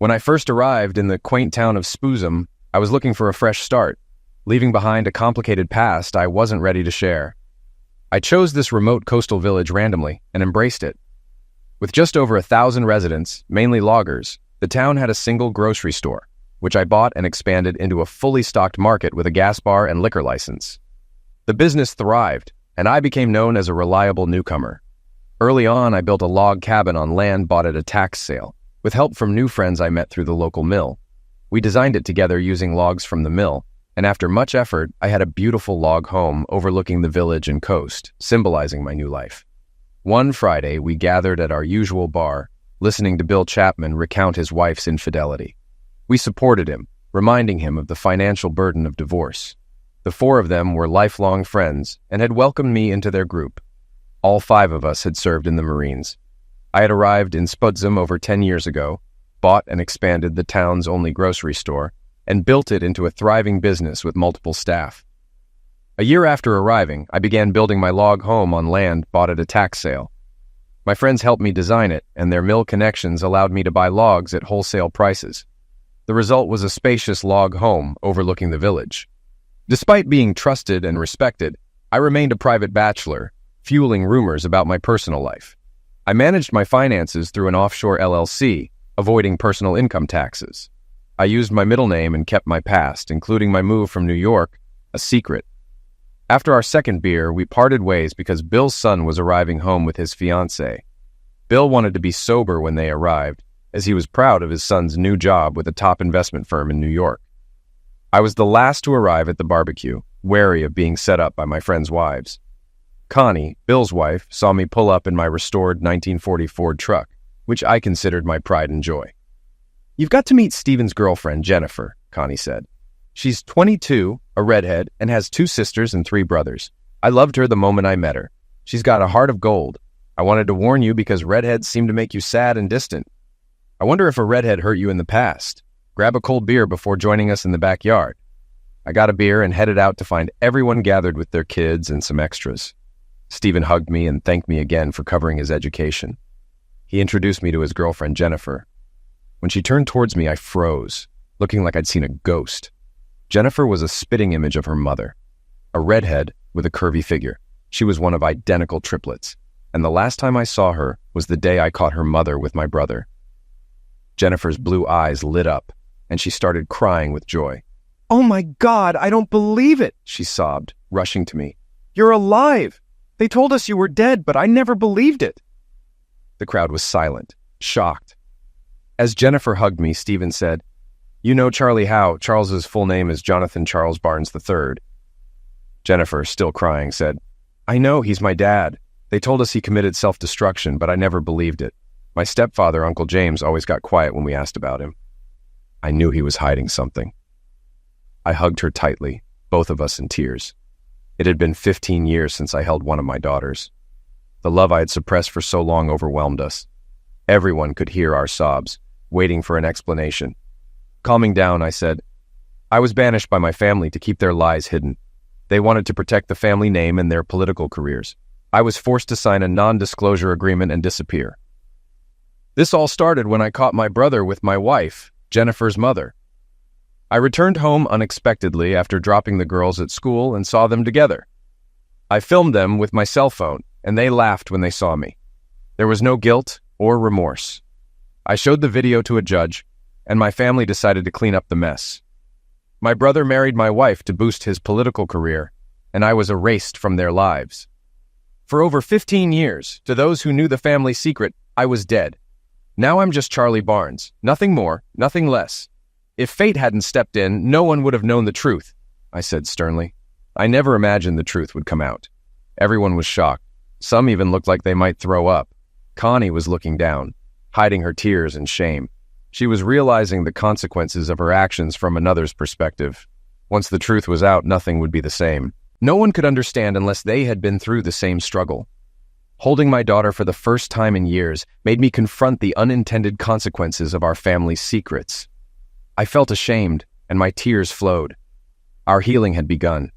When I first arrived in the quaint town of Spoozum, I was looking for a fresh start, leaving behind a complicated past I wasn't ready to share. I chose this remote coastal village randomly and embraced it. With just over 1,000 residents, mainly loggers, the town had a single grocery store, which I bought and expanded into a fully stocked market with a gas bar and liquor license. The business thrived, and I became known as a reliable newcomer. Early on, I built a log cabin on land bought at a tax sale, with help from new friends I met through the local mill. We designed it together using logs from the mill, and after much effort, I had a beautiful log home overlooking the village and coast, symbolizing my new life. One Friday, we gathered at our usual bar, listening to Bill Chapman recount his wife's infidelity. We supported him, reminding him of the financial burden of divorce. The four of them were lifelong friends and had welcomed me into their group. All five of us had served in the Marines. I had arrived in Spoozum over 10 years ago, bought and expanded the town's only grocery store, and built it into a thriving business with multiple staff. A year after arriving, I began building my log home on land bought at a tax sale. My friends helped me design it, and their mill connections allowed me to buy logs at wholesale prices. The result was a spacious log home overlooking the village. Despite being trusted and respected, I remained a private bachelor, fueling rumors about my personal life. I managed my finances through an offshore LLC, avoiding personal income taxes. I used my middle name and kept my past, including my move from New York, a secret. After our second beer, we parted ways because Bill's son was arriving home with his fiancée. Bill wanted to be sober when they arrived, as he was proud of his son's new job with a top investment firm in New York. I was the last to arrive at the barbecue, wary of being set up by my friends' wives. Connie, Bill's wife, saw me pull up in my restored 1940 Ford truck, which I considered my pride and joy. "You've got to meet Stephen's girlfriend, Jennifer," Connie said. "She's 22, a redhead, and has 2 sisters and 3 brothers. I loved her the moment I met her. She's got a heart of gold. I wanted to warn you because redheads seem to make you sad and distant. I wonder if a redhead hurt you in the past. Grab a cold beer before joining us in the backyard." I got a beer and headed out to find everyone gathered with their kids and some extras. Stephen hugged me and thanked me again for covering his education. He introduced me to his girlfriend, Jennifer. When she turned towards me, I froze, looking like I'd seen a ghost. Jennifer was a spitting image of her mother, a redhead with a curvy figure. She was one of identical triplets, and the last time I saw her was the day I caught her mother with my brother. Jennifer's blue eyes lit up, and she started crying with joy. "Oh my God, I don't believe it," she sobbed, rushing to me. "You're alive! They told us you were dead, but I never believed it." The crowd was silent, shocked. As Jennifer hugged me, Stephen said, "You know Charlie Howe. Charles's full name is Jonathan Charles Barnes III. Jennifer, still crying, said, "I know, he's my dad. They told us he committed self-destruction, but I never believed it. My stepfather, Uncle James, always got quiet when we asked about him." I knew he was hiding something. I hugged her tightly, both of us in tears. It had been 15 years since I held one of my daughters. The love I had suppressed for so long overwhelmed us. Everyone could hear our sobs, waiting for an explanation. Calming down, I said, "I was banished by my family to keep their lies hidden. They wanted to protect the family name and their political careers. I was forced to sign a non-disclosure agreement and disappear. This all started when I caught my brother with my wife, Jennifer's mother. I returned home unexpectedly after dropping the girls at school and saw them together. I filmed them with my cell phone, and they laughed when they saw me. There was no guilt or remorse. I showed the video to a judge, and my family decided to clean up the mess. My brother married my wife to boost his political career, and I was erased from their lives. For over 15 years, to those who knew the family secret, I was dead. Now I'm just Charlie Barnes, nothing more, nothing less. If fate hadn't stepped in, no one would have known the truth," I said sternly. I never imagined the truth would come out. Everyone was shocked. Some even looked like they might throw up. Connie was looking down, hiding her tears and shame. She was realizing the consequences of her actions from another's perspective. Once the truth was out, nothing would be the same. No one could understand unless they had been through the same struggle. Holding my daughter for the first time in years made me confront the unintended consequences of our family's secrets. I felt ashamed, and my tears flowed. Our healing had begun.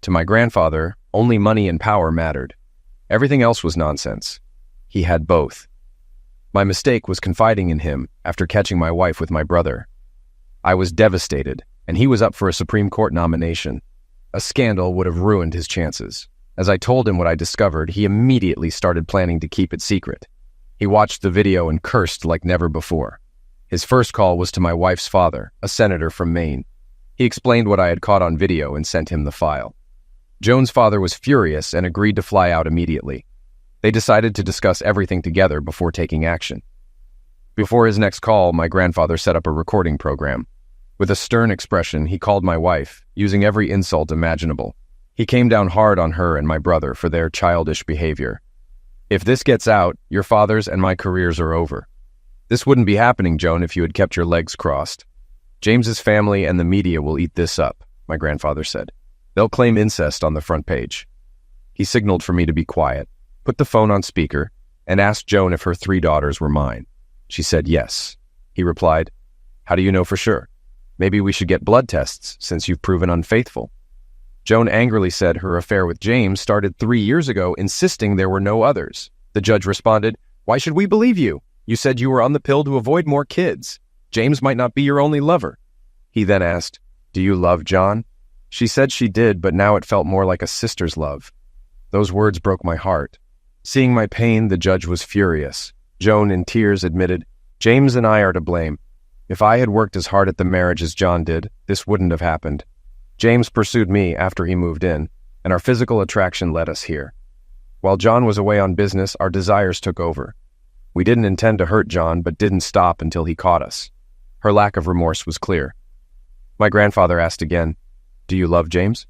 To my grandfather, only money and power mattered. Everything else was nonsense. He had both. My mistake was confiding in him after catching my wife with my brother. I was devastated, and he was up for a Supreme Court nomination. A scandal would have ruined his chances. As I told him what I discovered, he immediately started planning to keep it secret. He watched the video and cursed like never before. His first call was to my wife's father, a senator from Maine. He explained what I had caught on video and sent him the file. Joan's father was furious and agreed to fly out immediately. They decided to discuss everything together before taking action. Before his next call, my grandfather set up a recording program. With a stern expression, he called my wife, using every insult imaginable. He came down hard on her and my brother for their childish behavior. "If this gets out, your father's and my careers are over. This wouldn't be happening, Joan, if you had kept your legs crossed. James's family and the media will eat this up," my grandfather said. "They'll claim incest on the front page." He signaled for me to be quiet, put the phone on speaker, and asked Joan if her 3 daughters were mine. She said yes. He replied, "How do you know for sure? Maybe we should get blood tests since you've proven unfaithful." Joan angrily said her affair with James started 3 years ago, insisting there were no others. The judge responded, "Why should we believe you? You said you were on the pill to avoid more kids. James might not be your only lover." He then asked, "Do you love John?" She said she did, but now it felt more like a sister's love. Those words broke my heart. Seeing my pain, the judge was furious. Joan, in tears, admitted, "James and I are to blame. If I had worked as hard at the marriage as John did, this wouldn't have happened. James pursued me after he moved in, and our physical attraction led us here. While John was away on business, our desires took over. We didn't intend to hurt John, but didn't stop until he caught us." Her lack of remorse was clear. My grandfather asked again, "Do you love James?"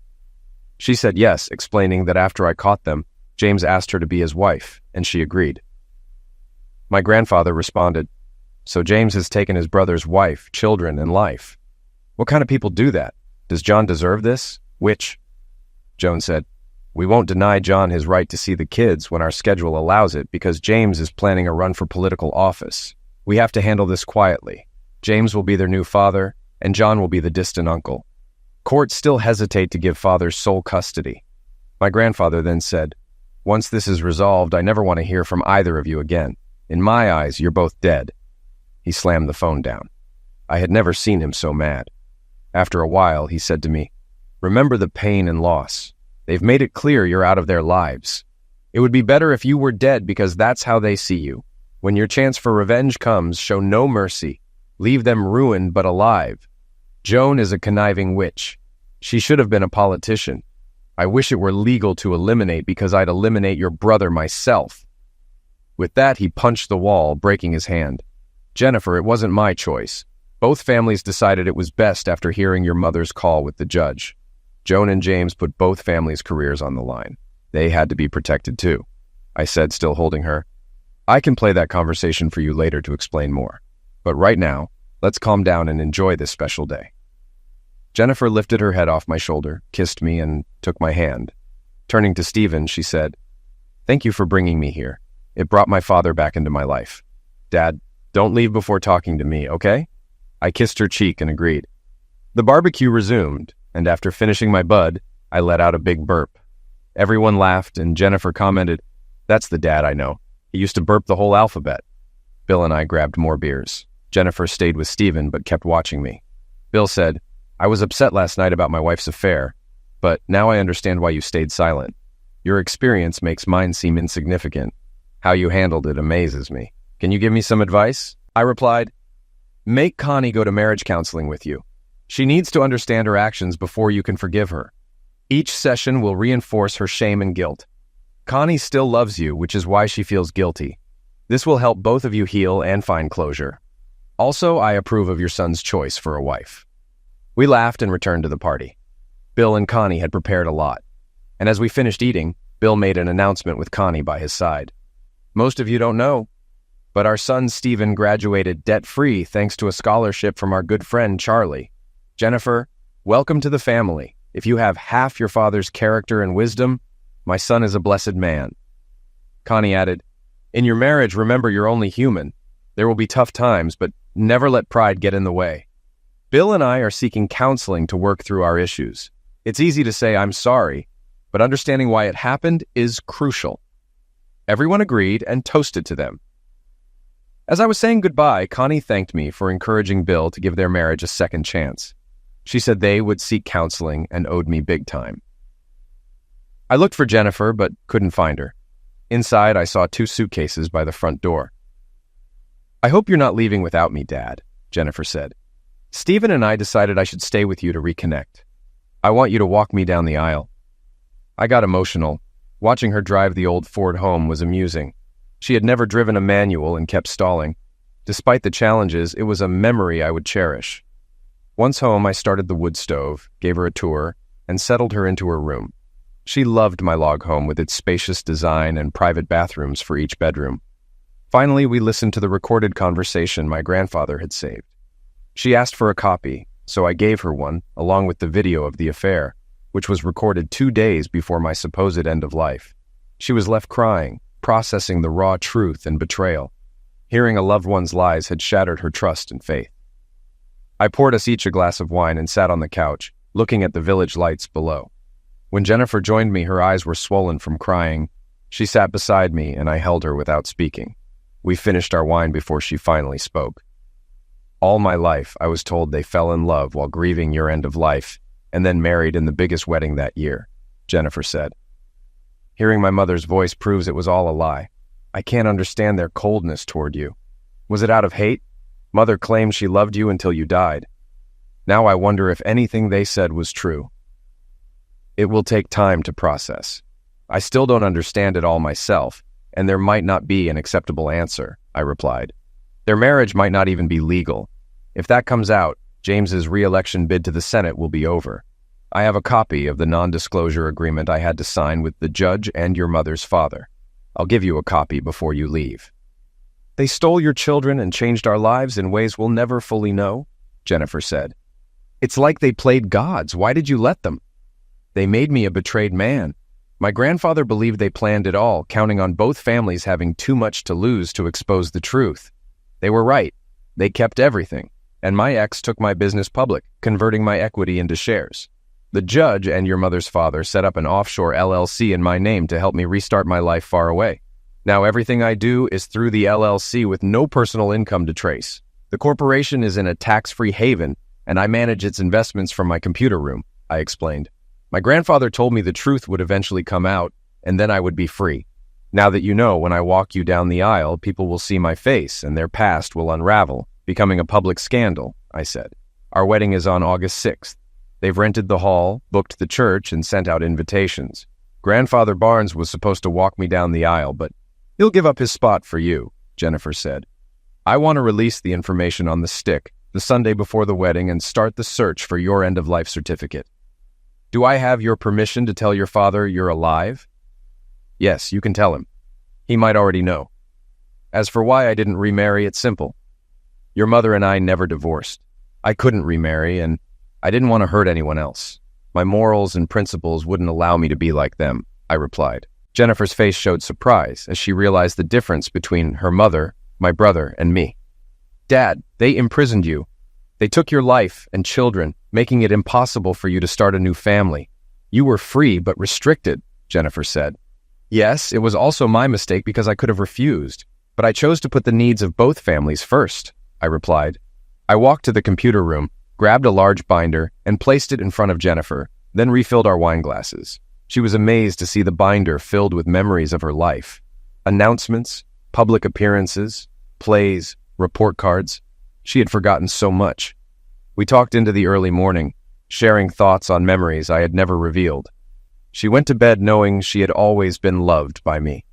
She said yes, explaining that after I caught them, James asked her to be his wife, and she agreed. My grandfather responded, "So James has taken his brother's wife, children, and life. What kind of people do that? Does John deserve this? Which?" Joan said, "We won't deny John his right to see the kids when our schedule allows it because James is planning a run for political office. We have to handle this quietly. James will be their new father, and John will be the distant uncle. Courts still hesitate to give fathers sole custody." My grandfather then said, "Once this is resolved, I never want to hear from either of you again. In my eyes, you're both dead." He slammed the phone down. I had never seen him so mad. After a while, he said to me, "Remember the pain and loss. They've made it clear you're out of their lives. It would be better if you were dead because that's how they see you. When your chance for revenge comes, show no mercy. Leave them ruined but alive. Joan is a conniving witch. She should have been a politician. I wish it were legal to eliminate because I'd eliminate your brother myself." With that, he punched the wall, breaking his hand. "Jennifer, it wasn't my choice. Both families decided it was best after hearing your mother's call with the judge. Joan and James put both families' careers on the line. They had to be protected too," I said, still holding her. "I can play that conversation for you later to explain more. But right now, let's calm down and enjoy this special day." Jennifer lifted her head off my shoulder, kissed me, and took my hand. Turning to Stephen, she said, "Thank you for bringing me here. It brought my father back into my life. Dad, don't leave before talking to me, okay?" I kissed her cheek and agreed. The barbecue resumed, and after finishing my bud, I let out a big burp. Everyone laughed, and Jennifer commented, "That's the dad I know. He used to burp the whole alphabet." Bill and I grabbed more beers. Jennifer stayed with Stephen but kept watching me. Bill said, "I was upset last night about my wife's affair, but now I understand why you stayed silent. Your experience makes mine seem insignificant. How you handled it amazes me. Can you give me some advice?" I replied, "Make Connie go to marriage counseling with you. She needs to understand her actions before you can forgive her. Each session will reinforce her shame and guilt. Connie still loves you, which is why she feels guilty. This will help both of you heal and find closure. Also, I approve of your son's choice for a wife." We laughed and returned to the party. Bill and Connie had prepared a lot, and as we finished eating, Bill made an announcement with Connie by his side. "Most of you don't know, but our son Stephen graduated debt-free thanks to a scholarship from our good friend Charlie. Jennifer, welcome to the family. If you have half your father's character and wisdom, my son is a blessed man." Connie added, "In your marriage, remember you're only human. There will be tough times, but never let pride get in the way. Bill and I are seeking counseling to work through our issues. It's easy to say I'm sorry, but understanding why it happened is crucial." Everyone agreed and toasted to them. As I was saying goodbye, Connie thanked me for encouraging Bill to give their marriage a second chance. She said they would seek counseling and owed me big time. I looked for Jennifer, but couldn't find her. Inside, I saw 2 suitcases by the front door. "I hope you're not leaving without me, Dad," Jennifer said. "Stephen and I decided I should stay with you to reconnect. I want you to walk me down the aisle." I got emotional. Watching her drive the old Ford home was amusing. She had never driven a manual and kept stalling. Despite the challenges, it was a memory I would cherish. Once home, I started the wood stove, gave her a tour, and settled her into her room. She loved my log home with its spacious design and private bathrooms for each bedroom. Finally, we listened to the recorded conversation my grandfather had saved. She asked for a copy, so I gave her one, along with the video of the affair, which was recorded 2 days before my supposed end of life. She was left crying, processing the raw truth and betrayal. Hearing a loved one's lies had shattered her trust and faith. I poured us each a glass of wine and sat on the couch, looking at the village lights below. When Jennifer joined me, her eyes were swollen from crying. She sat beside me, and I held her without speaking. We finished our wine before she finally spoke. "All my life, I was told they fell in love while grieving your end of life, and then married in the biggest wedding that year," Jennifer said. Hearing my mother's voice proves it was all a lie. I can't understand their coldness toward you. Was it out of hate? Mother claimed she loved you until you died. Now I wonder if anything they said was true. It will take time to process. I still don't understand it all myself, and there might not be an acceptable answer, I replied. Their marriage might not even be legal. If that comes out, James's re-election bid to the Senate will be over. I have a copy of the non-disclosure agreement I had to sign with the judge and your mother's father. I'll give you a copy before you leave. They stole your children and changed our lives in ways we'll never fully know, Jennifer said. It's like they played gods. Why did you let them? They made me a betrayed man. My grandfather believed they planned it all, counting on both families having too much to lose to expose the truth. They were right. They kept everything, and my ex took my business public, converting my equity into shares. The judge and your mother's father set up an offshore LLC in my name to help me restart my life far away. Now everything I do is through the LLC with no personal income to trace. The corporation is in a tax-free haven, and I manage its investments from my computer room, I explained. My grandfather told me the truth would eventually come out, and then I would be free. Now that you know, when I walk you down the aisle, people will see my face, and their past will unravel, becoming a public scandal, I said. Our wedding is on August 6th. They've rented the hall, booked the church, and sent out invitations. Grandfather Barnes was supposed to walk me down the aisle, but he'll give up his spot for you, Jennifer said. I want to release the information on the stick the Sunday before the wedding and start the search for your end-of-life certificate. Do I have your permission to tell your father you're alive? Yes, you can tell him. He might already know. As for why I didn't remarry, it's simple. Your mother and I never divorced. I couldn't remarry, and I didn't want to hurt anyone else. My morals and principles wouldn't allow me to be like them, I replied. Jennifer's face showed surprise as she realized the difference between her mother, my brother, and me. Dad, they imprisoned you. They took your life and children, making it impossible for you to start a new family. You were free but restricted, Jennifer said. Yes, it was also my mistake because I could have refused, but I chose to put the needs of both families first, I replied. I walked to the computer room, grabbed a large binder, and placed it in front of Jennifer, then refilled our wine glasses. She was amazed to see the binder filled with memories of her life. Announcements, public appearances, plays, report cards. She had forgotten so much. We talked into the early morning, sharing thoughts on memories I had never revealed. She went to bed knowing she had always been loved by me.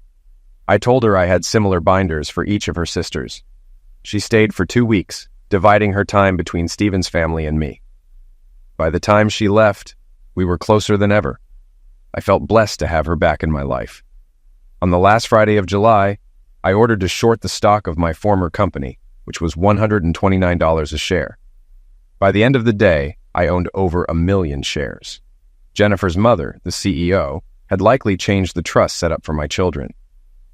I told her I had similar binders for each of her sisters. She stayed for 2 weeks, dividing her time between Stephen's family and me. By the time she left, we were closer than ever. I felt blessed to have her back in my life. On the last Friday of July, I ordered to short the stock of my former company, which was $129 a share. By the end of the day, I owned over 1 million shares. Jennifer's mother, the CEO, had likely changed the trust set up for my children.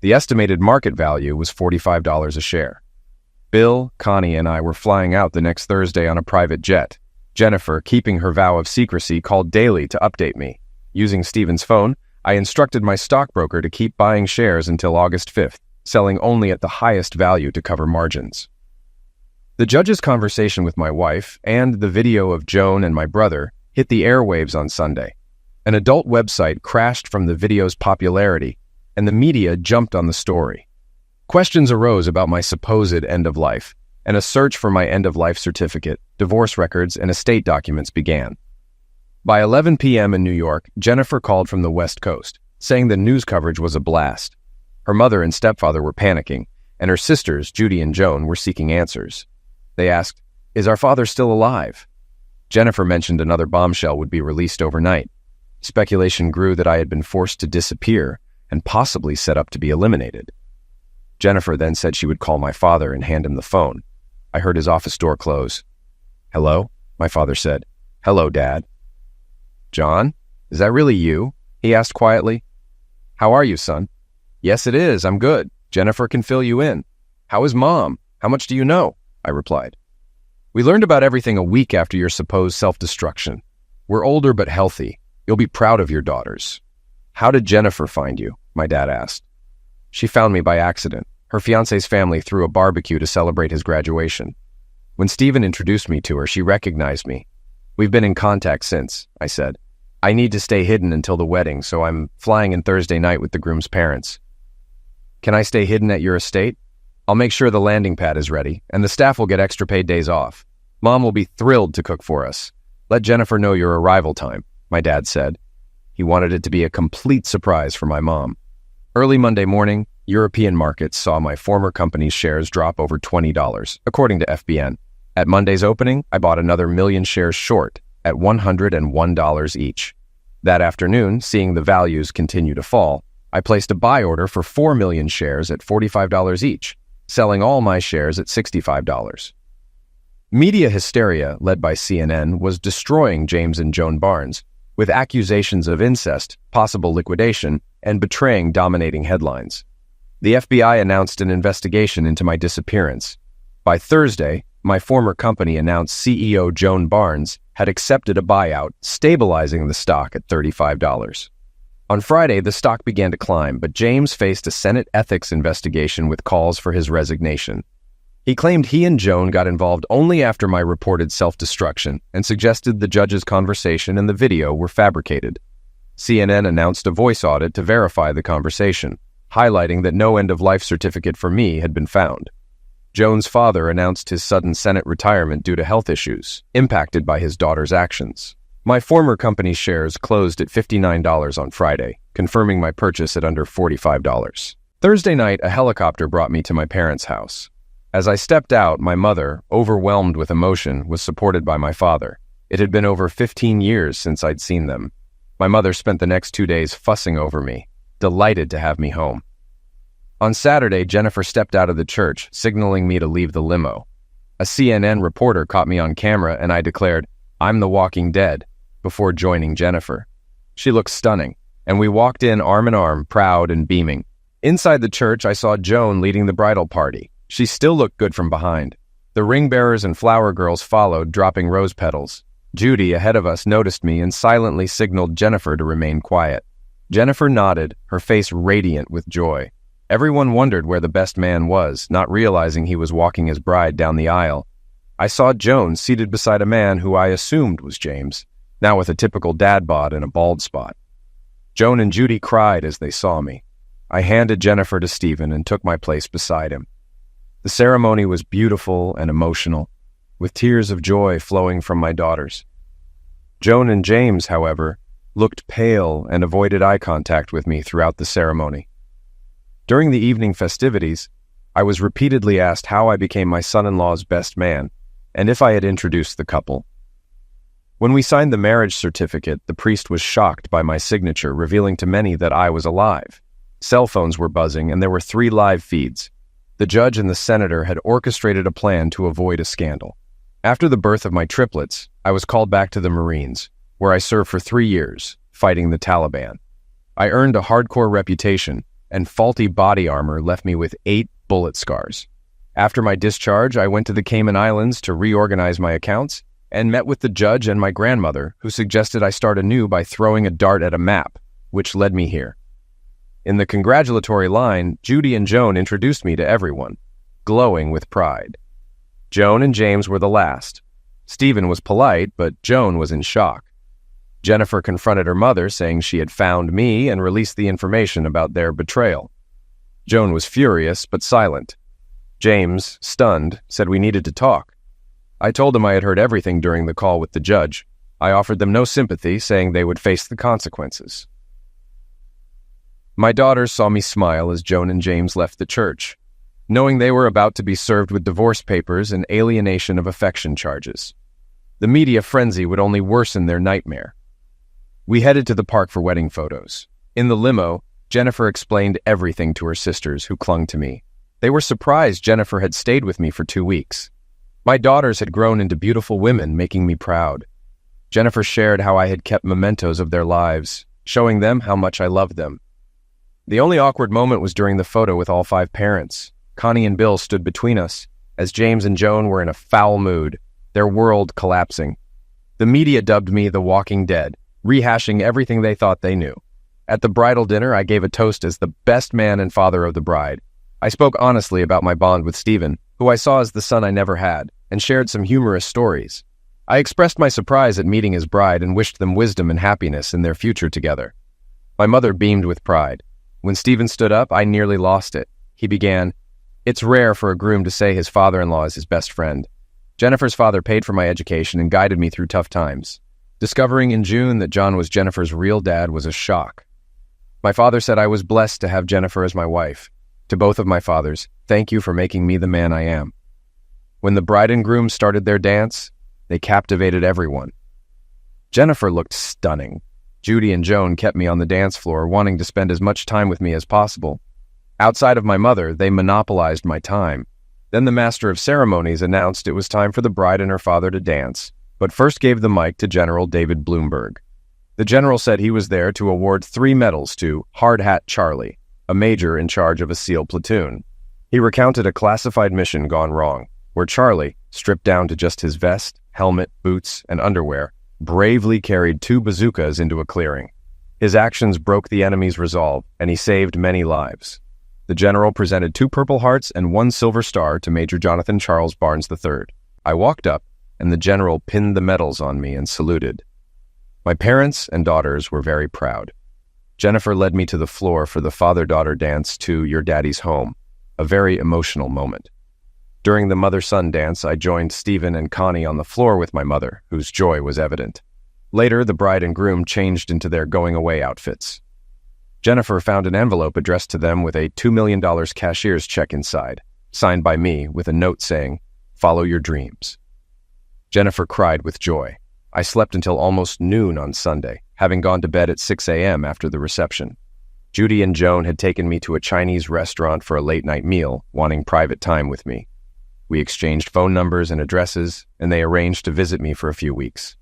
The estimated market value was $45 a share. Bill, Connie, and I were flying out the next Thursday on a private jet. Jennifer, keeping her vow of secrecy, called daily to update me. Using Stephen's phone, I instructed my stockbroker to keep buying shares until August 5th, selling only at the highest value to cover margins. The judge's conversation with my wife and the video of Joan and my brother hit the airwaves on Sunday. An adult website crashed from the video's popularity, and the media jumped on the story. Questions arose about my supposed end of life, and a search for my end-of-life certificate, divorce records, and estate documents began. By 11 p.m. in New York, Jennifer called from the West Coast, saying the news coverage was a blast. Her mother and stepfather were panicking, and her sisters, Judy and Joan, were seeking answers. They asked, "Is our father still alive?" Jennifer mentioned another bombshell would be released overnight. Speculation grew that I had been forced to disappear and possibly set up to be eliminated. Jennifer then said she would call my father and hand him the phone. I heard his office door close. "Hello?" my father said. "Hello, Dad." "John, is that really you?" he asked quietly. "How are you, son?" "Yes, it is. I'm good. Jennifer can fill you in." "How is Mom? How much do you know?" I replied. "We learned about everything a week after your supposed self-destruction. We're older but healthy. You'll be proud of your daughters." "How did Jennifer find you?" my dad asked. "She found me by accident. Her fiancé's family threw a barbecue to celebrate his graduation. When Stephen introduced me to her, she recognized me. We've been in contact since," I said. "I need to stay hidden until the wedding, so I'm flying in Thursday night with the groom's parents." "Can I stay hidden at your estate? I'll make sure the landing pad is ready, and the staff will get extra paid days off. Mom will be thrilled to cook for us. Let Jennifer know your arrival time," my dad said. He wanted it to be a complete surprise for my mom. Early Monday morning, European markets saw my former company's shares drop over $20, according to FBN. At Monday's opening, I bought another million shares short at $101 each. That afternoon, seeing the values continue to fall, I placed a buy order for 4 million shares at $45 each, selling all my shares at $65. Media hysteria, led by CNN, was destroying James and Joan Barnes, with accusations of incest, possible liquidation, and betraying dominating headlines. The FBI announced an investigation into my disappearance. By Thursday, my former company announced CEO Joan Barnes had accepted a buyout, stabilizing the stock at $35. On Friday, the stock began to climb, but James faced a Senate ethics investigation with calls for his resignation. He claimed he and Joan got involved only after my reported self-destruction and suggested the judge's conversation and the video were fabricated. CNN announced a voice audit to verify the conversation, highlighting that no end-of-life certificate for me had been found. Joan's father announced his sudden Senate retirement due to health issues, impacted by his daughter's actions. My former company's shares closed at $59 on Friday, confirming my purchase at under $45. Thursday night, a helicopter brought me to my parents' house. As I stepped out, my mother, overwhelmed with emotion, was supported by my father. It had been over 15 years since I'd seen them. My mother spent the next 2 days fussing over me, delighted to have me home. On Saturday, Jennifer stepped out of the church, signaling me to leave the limo. A CNN reporter caught me on camera and I declared, "I'm the Walking Dead," before joining Jennifer. She looked stunning, and we walked in arm in arm, proud and beaming. Inside the church, I saw Joan leading the bridal party. She still looked good from behind. The ring bearers and flower girls followed, dropping rose petals. Judy, ahead of us, noticed me and silently signaled Jennifer to remain quiet. Jennifer nodded, her face radiant with joy. Everyone wondered where the best man was, not realizing he was walking his bride down the aisle. I saw Joan seated beside a man who I assumed was James, now with a typical dad bod and a bald spot. Joan and Judy cried as they saw me. I handed Jennifer to Stephen and took my place beside him. The ceremony was beautiful and emotional, with tears of joy flowing from my daughters. Joan and James, however, looked pale and avoided eye contact with me throughout the ceremony. During the evening festivities, I was repeatedly asked how I became my son-in-law's best man, and if I had introduced the couple. When we signed the marriage certificate, the priest was shocked by my signature, revealing to many that I was alive. Cell phones were buzzing, and there were 3 live feeds. The judge and the senator had orchestrated a plan to avoid a scandal. After the birth of my triplets, I was called back to the Marines, where I served for 3 years, fighting the Taliban. I earned a hardcore reputation, and faulty body armor left me with 8 bullet scars. After my discharge, I went to the Cayman Islands to reorganize my accounts and met with the judge and my grandmother, who suggested I start anew by throwing a dart at a map, which led me here. In the congratulatory line, Judy and Joan introduced me to everyone, glowing with pride. Joan and James were the last. Stephen was polite, but Joan was in shock. Jennifer confronted her mother, saying she had found me and released the information about their betrayal. Joan was furious, but silent. James, stunned, said we needed to talk. I told him I had heard everything during the call with the judge. I offered them no sympathy, saying they would face the consequences. My daughters saw me smile as Joan and James left the church, knowing they were about to be served with divorce papers and alienation of affection charges. The media frenzy would only worsen their nightmare. We headed to the park for wedding photos. In the limo, Jennifer explained everything to her sisters, who clung to me. They were surprised Jennifer had stayed with me for 2 weeks. My daughters had grown into beautiful women, making me proud. Jennifer shared how I had kept mementos of their lives, showing them how much I loved them. The only awkward moment was during the photo with all 5 parents. Connie and Bill stood between us, as James and Joan were in a foul mood, their world collapsing. The media dubbed me the Walking Dead, rehashing everything they thought they knew. At the bridal dinner, I gave a toast as the best man and father of the bride. I spoke honestly about my bond with Stephen, who I saw as the son I never had, and shared some humorous stories. I expressed my surprise at meeting his bride and wished them wisdom and happiness in their future together. My mother beamed with pride. When Stephen stood up, I nearly lost it. He began, "It's rare for a groom to say his father-in-law is his best friend. Jennifer's father paid for my education and guided me through tough times. Discovering in June that John was Jennifer's real dad was a shock. My father said I was blessed to have Jennifer as my wife. To both of my fathers, thank you for making me the man I am." When the bride and groom started their dance, they captivated everyone. Jennifer looked stunning. Judy and Joan kept me on the dance floor, wanting to spend as much time with me as possible. Outside of my mother, they monopolized my time. Then the master of ceremonies announced it was time for the bride and her father to dance, but first gave the mic to General David Bloomberg. The general said he was there to award 3 medals to Hard Hat Charlie, a major in charge of a SEAL platoon. He recounted a classified mission gone wrong, where Charlie, stripped down to just his vest, helmet, boots, and underwear, bravely carried 2 bazookas into a clearing. His actions broke the enemy's resolve, and he saved many lives. The general presented 2 Purple Hearts and 1 Silver Star to Major Jonathan Charles Barnes III. I walked up, and the general pinned the medals on me and saluted. My parents and daughters were very proud. Jennifer led me to the floor for the father-daughter dance to Your Daddy's Home, a very emotional moment. During the mother-son dance, I joined Stephen and Connie on the floor with my mother, whose joy was evident. Later, the bride and groom changed into their going-away outfits. Jennifer found an envelope addressed to them with a $2 million cashier's check inside, signed by me with a note saying, "Follow your dreams." Jennifer cried with joy. I slept until almost noon on Sunday, having gone to bed at 6 a.m. after the reception. Judy and Joan had taken me to a Chinese restaurant for a late-night meal, wanting private time with me. We exchanged phone numbers and addresses, and they arranged to visit me for a few weeks.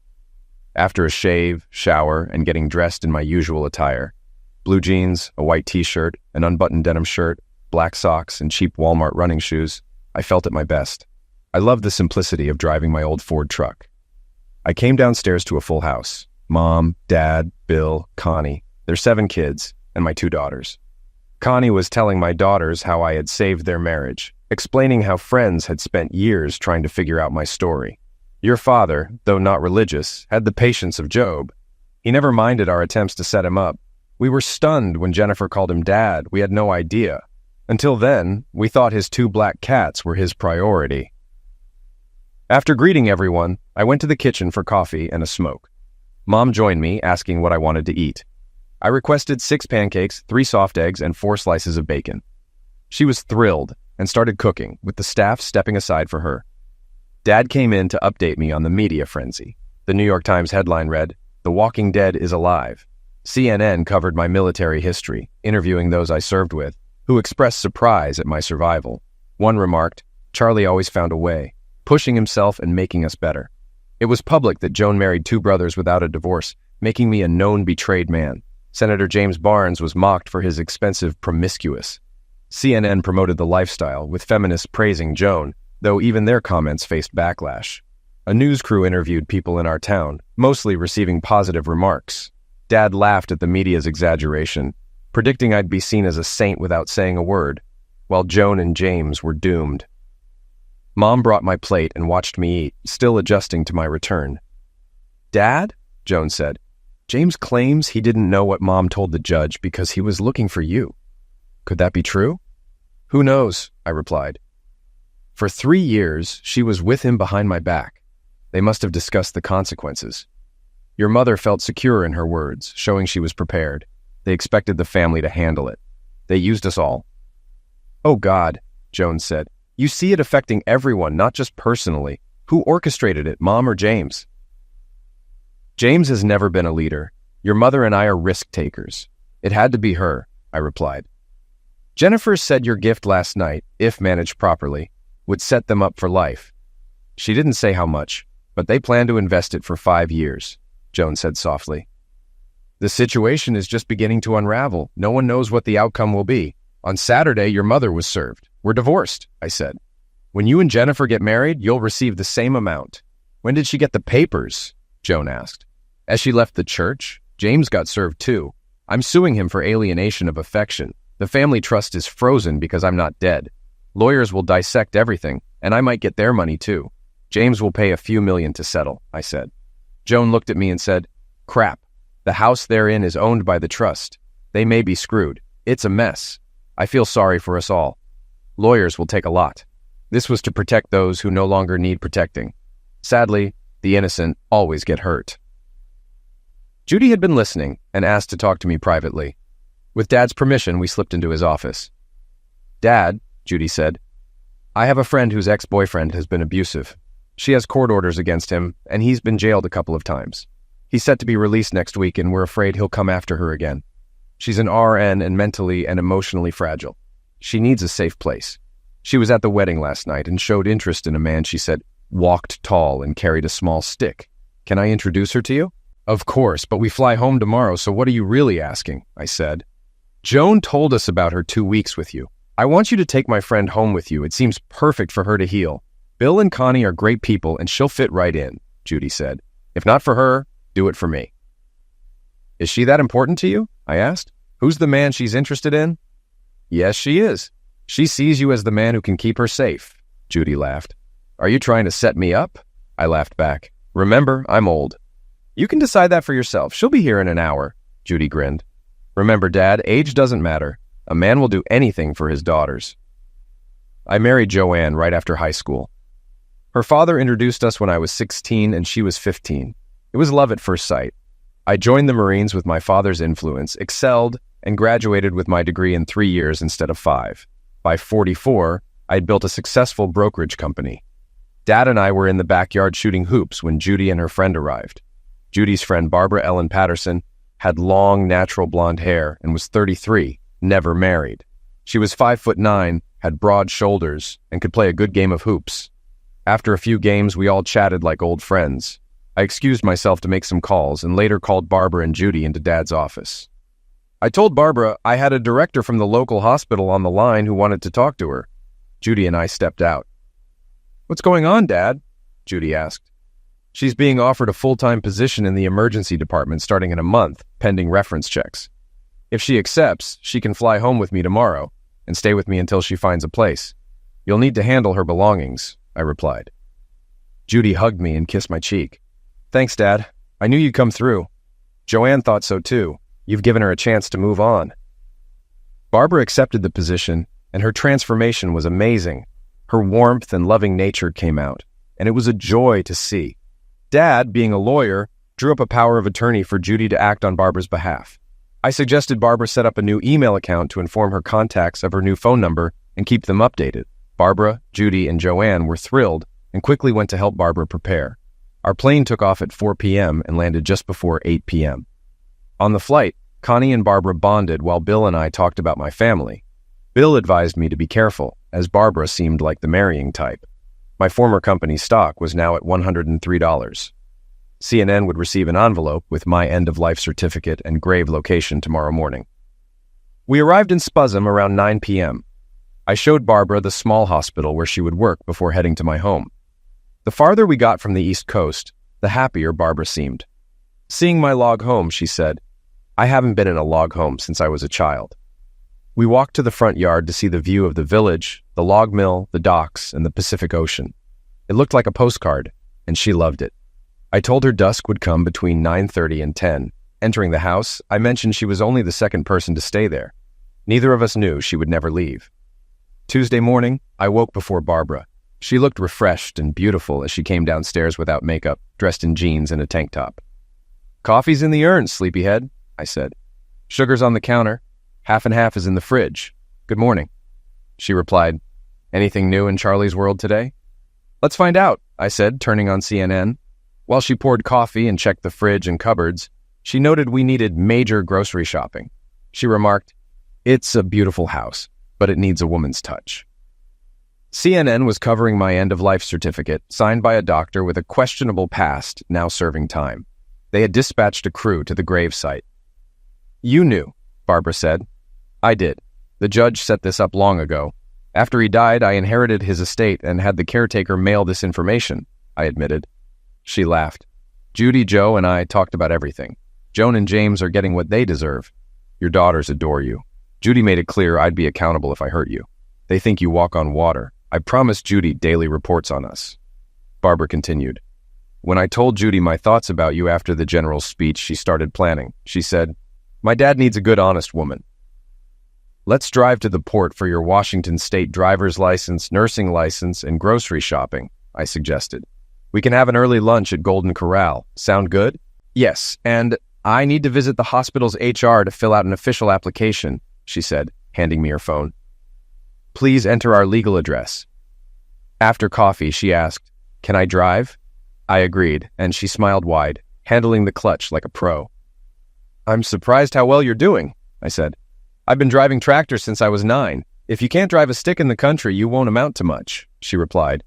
After a shave, shower, and getting dressed in my usual attire, blue jeans, a white t-shirt, an unbuttoned denim shirt, black socks, and cheap Walmart running shoes, I felt at my best. I loved the simplicity of driving my old Ford truck. I came downstairs to a full house. Mom, Dad, Bill, Connie, their 7 kids, and my 2 daughters. Connie was telling my daughters how I had saved their marriage, explaining how friends had spent years trying to figure out my story. Your father, though not religious, had the patience of Job. He never minded our attempts to set him up. We were stunned when Jennifer called him Dad. We had no idea. Until then, we thought his 2 black cats were his priority. After greeting everyone, I went to the kitchen for coffee and a smoke. Mom joined me, asking what I wanted to eat. I requested 6 pancakes, 3 soft eggs, and 4 slices of bacon. She was thrilled and started cooking, with the staff stepping aside for her. Dad came in to update me on the media frenzy. The New York Times headline read, "The Walking Dead is alive." CNN covered my military history, interviewing those I served with, who expressed surprise at my survival. One remarked, "Charlie always found a way, pushing himself and making us better." It was public that Joan married 2 brothers without a divorce, making me a known betrayed man. Senator James Barnes was mocked for his expensive promiscuous. CNN promoted the lifestyle, with feminists praising Joan, though even their comments faced backlash. A news crew interviewed people in our town, mostly receiving positive remarks. Dad laughed at the media's exaggeration, predicting I'd be seen as a saint without saying a word, while Joan and James were doomed. Mom brought my plate and watched me eat, still adjusting to my return. "Dad," Joan said, "James claims he didn't know what Mom told the judge because he was looking for you. Could that be true?" "Who knows?" I replied. "For 3 years, she was with him behind my back. They must have discussed the consequences. Your mother felt secure in her words, showing she was prepared. They expected the family to handle it. They used us all." "Oh God," Joan said. "You see it affecting everyone, not just personally. Who orchestrated it, Mom or James?" "James has never been a leader. Your mother and I are risk takers. It had to be her," I replied. "Jennifer said your gift last night, if managed properly, would set them up for life. She didn't say how much, but they plan to invest it for 5 years," Joan said softly. "The situation is just beginning to unravel. No one knows what the outcome will be. On Saturday, your mother was served. We're divorced," I said. "When you and Jennifer get married, you'll receive the same amount." "When did she get the papers?" Joan asked. "As she left the church, James got served too. I'm suing him for alienation of affection. The family trust is frozen because I'm not dead. Lawyers will dissect everything, and I might get their money too. James will pay a few million to settle," I said. Joan looked at me and said, "Crap. The house they're in is owned by the trust. They may be screwed. It's a mess. I feel sorry for us all. Lawyers will take a lot. This was to protect those who no longer need protecting. Sadly, the innocent always get hurt." Judy had been listening and asked to talk to me privately. With Dad's permission, we slipped into his office. "Dad," Judy said, "I have a friend whose ex-boyfriend has been abusive. She has court orders against him, and he's been jailed a couple of times. He's set to be released next week, and we're afraid he'll come after her again. She's an RN and mentally and emotionally fragile. She needs a safe place. She was at the wedding last night and showed interest in a man she said walked tall and carried a small stick. Can I introduce her to you?" "Of course, but we fly home tomorrow, so what are you really asking?" I said. "Joan told us about her 2 weeks with you. I want you to take my friend home with you. It seems perfect for her to heal. Bill and Connie are great people, and she'll fit right in," Judy said. "If not for her, do it for me." "Is she that important to you?" I asked. "Who's the man she's interested in?" "Yes, she is. She sees you as the man who can keep her safe," Judy laughed. "Are you trying to set me up?" I laughed back. "Remember, I'm old." "You can decide that for yourself. She'll be here in an hour," Judy grinned. "Remember, Dad, age doesn't matter. A man will do anything for his daughters." I married Joanne right after high school. Her father introduced us when I was 16 and she was 15. It was love at first sight. I joined the Marines with my father's influence, excelled, and graduated with my degree in 3 years instead of 5. By 44, I'd built a successful brokerage company. Dad and I were in the backyard shooting hoops when Judy and her friend arrived. Judy's friend, Barbara Ellen Patterson, had long, natural blonde hair and was 33, never married. She was 5'9", had broad shoulders, and could play a good game of hoops. After a few games, we all chatted like old friends. I excused myself to make some calls and later called Barbara and Judy into Dad's office. I told Barbara I had a director from the local hospital on the line who wanted to talk to her. Judy and I stepped out. "What's going on, Dad?" Judy asked. "She's being offered a full-time position in the emergency department starting in a month, pending reference checks. If she accepts, she can fly home with me tomorrow and stay with me until she finds a place. You'll need to handle her belongings," I replied. Judy hugged me and kissed my cheek. "Thanks, Dad. I knew you'd come through. Joanne thought so too. You've given her a chance to move on." Barbara accepted the position, and her transformation was amazing. Her warmth and loving nature came out, and it was a joy to see. Dad, being a lawyer, drew up a power of attorney for Judy to act on Barbara's behalf. I suggested Barbara set up a new email account to inform her contacts of her new phone number and keep them updated. Barbara, Judy, and Joanne were thrilled and quickly went to help Barbara prepare. Our plane took off at 4 p.m. and landed just before 8 p.m. On the flight, Connie and Barbara bonded while Bill and I talked about my family. Bill advised me to be careful, as Barbara seemed like the marrying type. My former company's stock was now at $103. CNN would receive an envelope with my end-of-life certificate and grave location tomorrow morning. We arrived in Spuzzum around 9 p.m. I showed Barbara the small hospital where she would work before heading to my home. The farther we got from the East Coast, the happier Barbara seemed. Seeing my log home, she said, I haven't been in a log home since I was a child. We walked to the front yard to see the view of the village, the log mill, the docks, and the Pacific Ocean. It looked like a postcard, and she loved it. I told her dusk would come between 9:30 and 10. Entering the house, I mentioned she was only the second person to stay there. Neither of us knew she would never leave. Tuesday morning, I woke before Barbara. She looked refreshed and beautiful as she came downstairs without makeup, dressed in jeans and a tank top. "Coffee's in the urn, sleepyhead," I said. "Sugar's on the counter. Half and half is in the fridge. Good morning." She replied, "Anything new in Charlie's world today?" "Let's find out," I said, turning on CNN. While she poured coffee and checked the fridge and cupboards, she noted we needed major grocery shopping. She remarked, "It's a beautiful house, but it needs a woman's touch." CNN was covering my end-of-life certificate, signed by a doctor with a questionable past, now serving time. They had dispatched a crew to the grave site. "You knew," Barbara said. "I did. The judge set this up long ago. After he died, I inherited his estate and had the caretaker mail this information," I admitted. She laughed. "Judy, Joe, and I talked about everything. Joan and James are getting what they deserve. Your daughters adore you. Judy made it clear I'd be accountable if I hurt you. They think you walk on water. I promised Judy daily reports on us." Barbara continued. "When I told Judy my thoughts about you after the general's speech, she started planning. She said, 'My dad needs a good, honest woman.' Let's drive to the port for your Washington State driver's license, nursing license, and grocery shopping," I suggested. "We can have an early lunch at Golden Corral. Sound good?" "Yes, and I need to visit the hospital's HR to fill out an official application," she said, handing me her phone. "Please enter our legal address." After coffee, she asked, "Can I drive?" I agreed, and she smiled wide, handling the clutch like a pro. "I'm surprised how well you're doing," I said. "I've been driving tractors since I was 9. If you can't drive a stick in the country, you won't amount to much," she replied.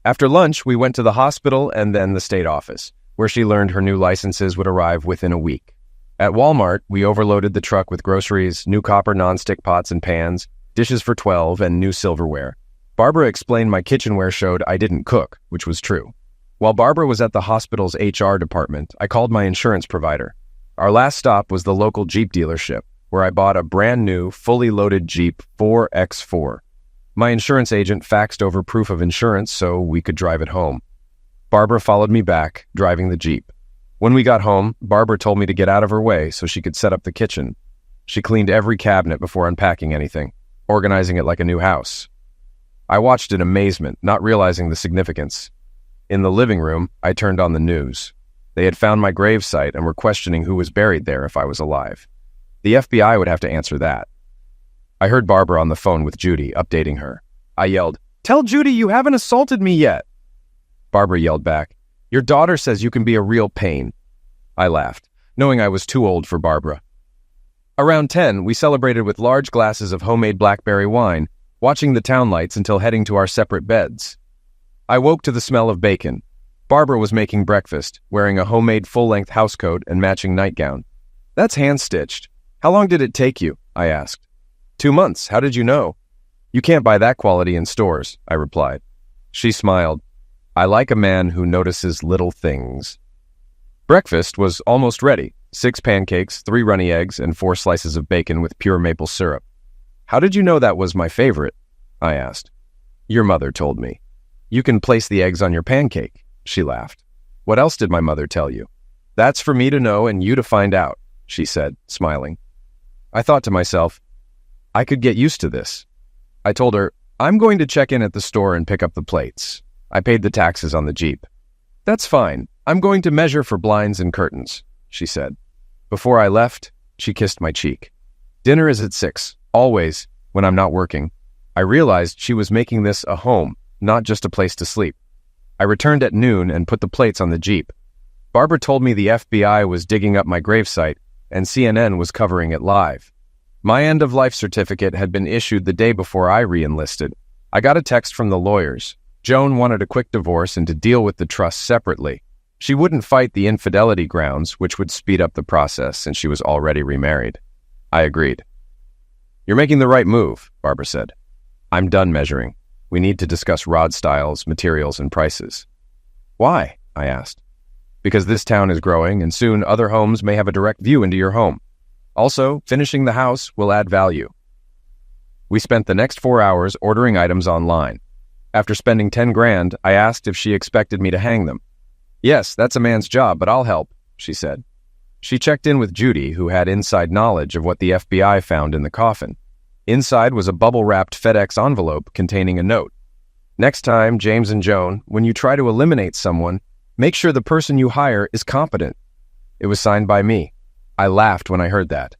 After lunch, we went to the hospital and then the state office, where she learned her new licenses would arrive within a week. At Walmart, we overloaded the truck with groceries, new copper nonstick pots and pans, dishes for 12, and new silverware. Barbara explained my kitchenware showed I didn't cook, which was true. While Barbara was at the hospital's HR department, I called my insurance provider. Our last stop was the local Jeep dealership, where I bought a brand new, fully loaded Jeep 4X4. My insurance agent faxed over proof of insurance so we could drive it home. Barbara followed me back, driving the Jeep. When we got home, Barbara told me to get out of her way so she could set up the kitchen. She cleaned every cabinet before unpacking anything, organizing it like a new house. I watched in amazement, not realizing the significance. In the living room, I turned on the news. They had found my gravesite and were questioning who was buried there if I was alive. The FBI would have to answer that. I heard Barbara on the phone with Judy, updating her. I yelled, "Tell Judy you haven't assaulted me yet." Barbara yelled back, "Your daughter says you can be a real pain." I laughed, knowing I was too old for Barbara. Around 10, we celebrated with large glasses of homemade blackberry wine, watching the town lights until heading to our separate beds. I woke to the smell of bacon. Barbara was making breakfast, wearing a homemade full-length housecoat and matching nightgown. "That's hand-stitched. How long did it take you?" I asked. 2 months. How did you know?" "You can't buy that quality in stores," I replied. She smiled. "I like a man who notices little things." Breakfast was almost ready. 6 pancakes, 3 runny eggs, and 4 slices of bacon with pure maple syrup. "How did you know that was my favorite?" I asked. "Your mother told me." "You can place the eggs on your pancake," she laughed. "What else did my mother tell you?" "That's for me to know and you to find out," she said, smiling. I thought to myself, I could get used to this. I told her, "I'm going to check in at the store and pick up the plates. I paid the taxes on the Jeep." "That's fine. I'm going to measure for blinds and curtains," she said. Before I left, she kissed my cheek. "Dinner is at 6, always, when I'm not working." I realized she was making this a home, not just a place to sleep. I returned at noon and put the plates on the Jeep. Barbara told me the FBI was digging up my gravesite, and CNN was covering it live. My end-of-life certificate had been issued the day before I re-enlisted. I got a text from the lawyers. Joan wanted a quick divorce and to deal with the trust separately. She wouldn't fight the infidelity grounds, which would speed up the process since she was already remarried. I agreed. "You're making the right move," Barbara said. "I'm done measuring. We need to discuss rod styles, materials, and prices." "Why?" I asked. because this town is growing and soon other homes may have a direct view into your home. Also, finishing the house will add value. We spent the next 4 hours ordering items online. After spending 10 grand, I asked if she expected me to hang them. "Yes, that's a man's job, but I'll help," she said. She checked in with Judy, who had inside knowledge of what the FBI found in the coffin. Inside was a bubble-wrapped FedEx envelope containing a note. "Next time, James and Joan, when you try to eliminate someone, make sure the person you hire is competent." It was signed by me. I laughed when I heard that.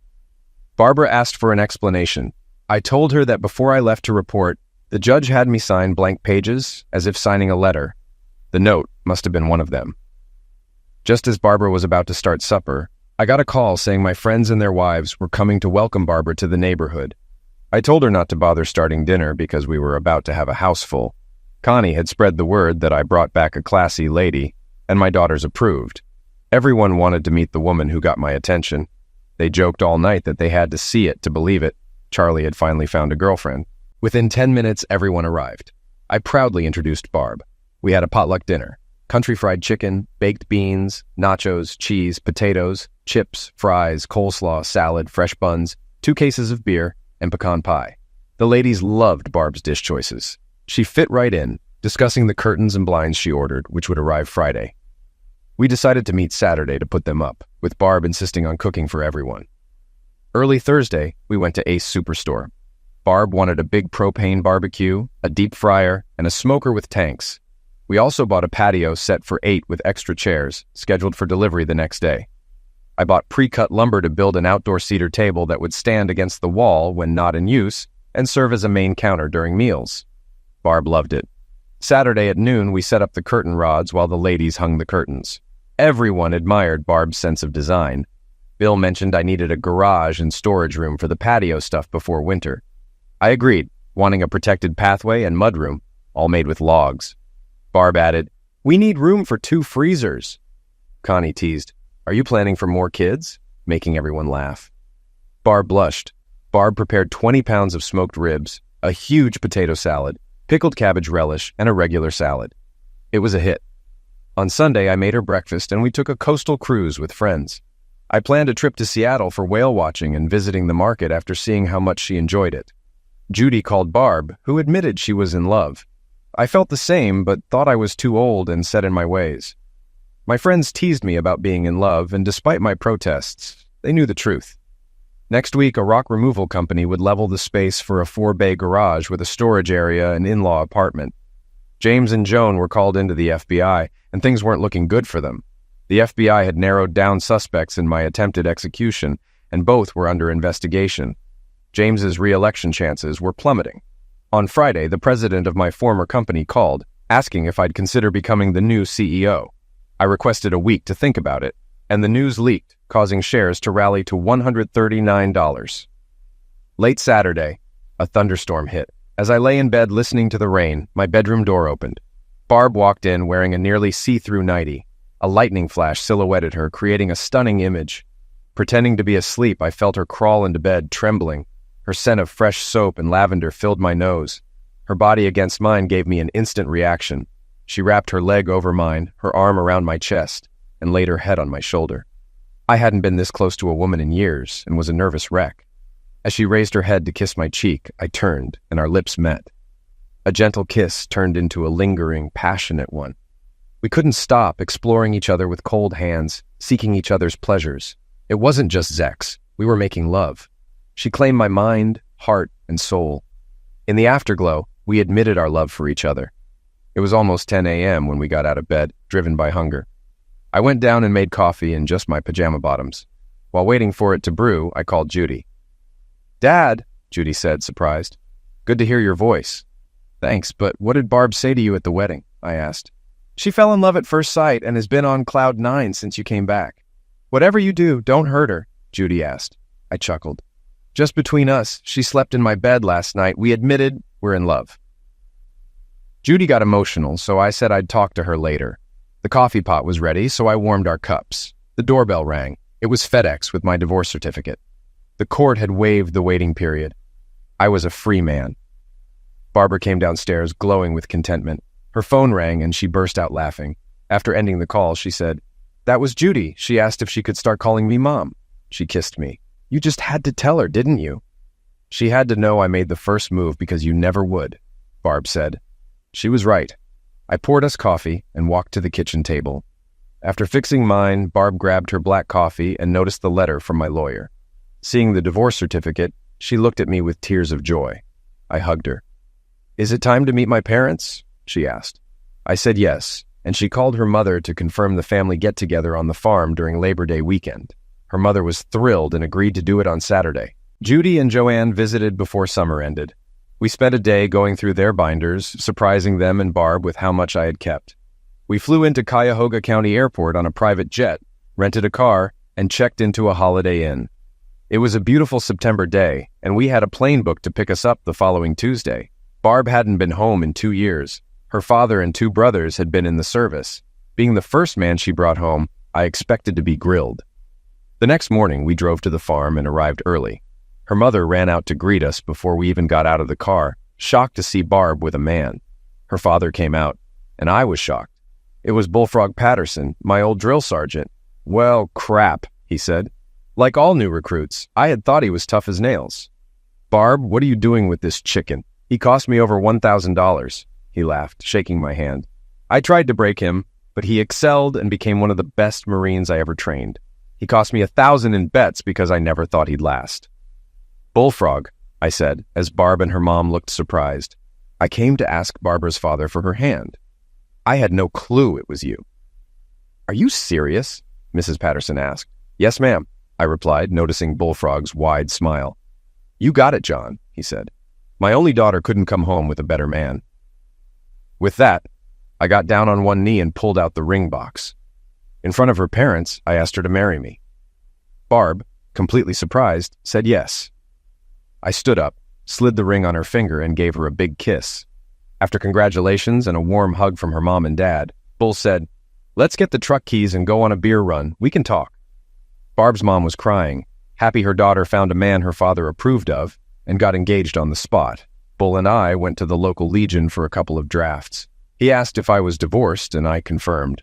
Barbara asked for an explanation. I told her that before I left to report, the judge had me sign blank pages, as if signing a letter. The note must have been one of them. Just as Barbara was about to start supper, I got a call saying my friends and their wives were coming to welcome Barbara to the neighborhood. I told her not to bother starting dinner because we were about to have a house full. Connie had spread the word that I brought back a classy lady, and my daughters approved. Everyone wanted to meet the woman who got my attention. They joked all night that they had to see it to believe it. Charlie had finally found a girlfriend. Within 10 minutes, everyone arrived. I proudly introduced Barb. We had a potluck dinner. Country fried chicken, baked beans, nachos, cheese, potatoes, chips, fries, coleslaw, salad, fresh buns, 2 cases of beer, and pecan pie. The ladies loved Barb's dish choices. She fit right in, discussing the curtains and blinds she ordered, which would arrive Friday. We decided to meet Saturday to put them up, with Barb insisting on cooking for everyone. Early Thursday, we went to Ace Superstore. Barb wanted a big propane barbecue, a deep fryer, and a smoker with tanks. We also bought a patio set for 8 with extra chairs, scheduled for delivery the next day. I bought pre-cut lumber to build an outdoor cedar table that would stand against the wall when not in use and serve as a main counter during meals. Barb loved it. Saturday at noon, we set up the curtain rods while the ladies hung the curtains. Everyone admired Barb's sense of design. Bill mentioned I needed a garage and storage room for the patio stuff before winter. I agreed, wanting a protected pathway and mudroom, all made with logs. Barb added, "We need room for 2 freezers." Connie teased, "Are you planning for more kids?" making everyone laugh. Barb blushed. Barb prepared 20 pounds of smoked ribs, a huge potato salad, pickled cabbage relish, and a regular salad. It was a hit. On Sunday, I made her breakfast and we took a coastal cruise with friends. I planned a trip to Seattle for whale watching and visiting the market after seeing how much she enjoyed it. Judy called Barb, who admitted she was in love. I felt the same, but thought I was too old and set in my ways. My friends teased me about being in love, and despite my protests, they knew the truth. Next week, a rock removal company would level the space for a 4-bay garage with a storage area and in-law apartment. James and Joan were called into the FBI, and things weren't looking good for them. The FBI had narrowed down suspects in my attempted execution, and both were under investigation. James's re-election chances were plummeting. On Friday, the president of my former company called, asking if I'd consider becoming the new CEO. I requested a week to think about it, and the news leaked, causing shares to rally to $139. Late Saturday, a thunderstorm hit. As I lay in bed listening to the rain, my bedroom door opened. Barb walked in wearing a nearly see-through nightie. A lightning flash silhouetted her, creating a stunning image. Pretending to be asleep, I felt her crawl into bed, trembling. Her scent of fresh soap and lavender filled my nose. Her body against mine gave me an instant reaction. She wrapped her leg over mine, her arm around my chest, and laid her head on my shoulder. I hadn't been this close to a woman in years and was a nervous wreck. As she raised her head to kiss my cheek, I turned, and our lips met. A gentle kiss turned into a lingering, passionate one. We couldn't stop exploring each other with cold hands, seeking each other's pleasures. It wasn't just sex. We were making love. She claimed my mind, heart, and soul. In the afterglow, we admitted our love for each other. It was almost 10 a.m. when we got out of bed, driven by hunger. I went down and made coffee in just my pajama bottoms. While waiting for it to brew, I called Judy. "Dad," Judy said, surprised. "Good to hear your voice." "Thanks, but what did Barb say to you at the wedding?" I asked. "She fell in love at first sight and has been on cloud 9 since you came back. Whatever you do, don't hurt her," Judy asked. I chuckled. "Just between us, she slept in my bed last night. We admitted we're in love." Judy got emotional, so I said I'd talk to her later. The coffee pot was ready, so I warmed our cups. The doorbell rang. It was FedEx with my divorce certificate. The court had waived the waiting period. I was a free man. Barbara came downstairs, glowing with contentment. Her phone rang, and she burst out laughing. After ending the call, she said, That was Judy. She asked if she could start calling me Mom. She kissed me. You just had to tell her, didn't you? She had to know I made the first move because you never would, Barb said. She was right. I poured us coffee and walked to the kitchen table. After fixing mine, Barb grabbed her black coffee and noticed the letter from my lawyer. Seeing the divorce certificate, she looked at me with tears of joy. I hugged her. Is it time to meet my parents? She asked. I said yes, and she called her mother to confirm the family get-together on the farm during Labor Day weekend. Her mother was thrilled and agreed to do it on Saturday. Judy and Joanne visited before summer ended. We spent a day going through their binders, surprising them and Barb with how much I had kept. We flew into Cuyahoga County Airport on a private jet, rented a car, and checked into a Holiday Inn. It was a beautiful September day, and we had a plane booked to pick us up the following Tuesday. Barb hadn't been home in 2 years. Her father and 2 brothers had been in the service. Being the first man she brought home, I expected to be grilled. The next morning, we drove to the farm and arrived early. Her mother ran out to greet us before we even got out of the car, shocked to see Barb with a man. Her father came out, and I was shocked. It was Bullfrog Patterson, my old drill sergeant. Well, crap, he said. Like all new recruits, I had thought he was tough as nails. Barb, what are you doing with this chicken? He cost me over $1,000. He laughed, shaking my hand. I tried to break him, but he excelled and became one of the best Marines I ever trained. He cost me $1,000 in bets because I never thought he'd last. Bullfrog, I said, as Barb and her mom looked surprised. I came to ask Barbara's father for her hand. I had no clue it was you. Are you serious? Mrs. Patterson asked. Yes, ma'am, I replied, noticing Bullfrog's wide smile. You got it, John, he said. My only daughter couldn't come home with a better man. With that, I got down on one knee and pulled out the ring box. In front of her parents, I asked her to marry me. Barb, completely surprised, said yes. I stood up, slid the ring on her finger, and gave her a big kiss. After congratulations and a warm hug from her mom and dad, Bull said, Let's get the truck keys and go on a beer run. We can talk. Barb's mom was crying, happy her daughter found a man her father approved of, and got engaged on the spot. Bull and I went to the local Legion for a couple of drafts. He asked if I was divorced, and I confirmed.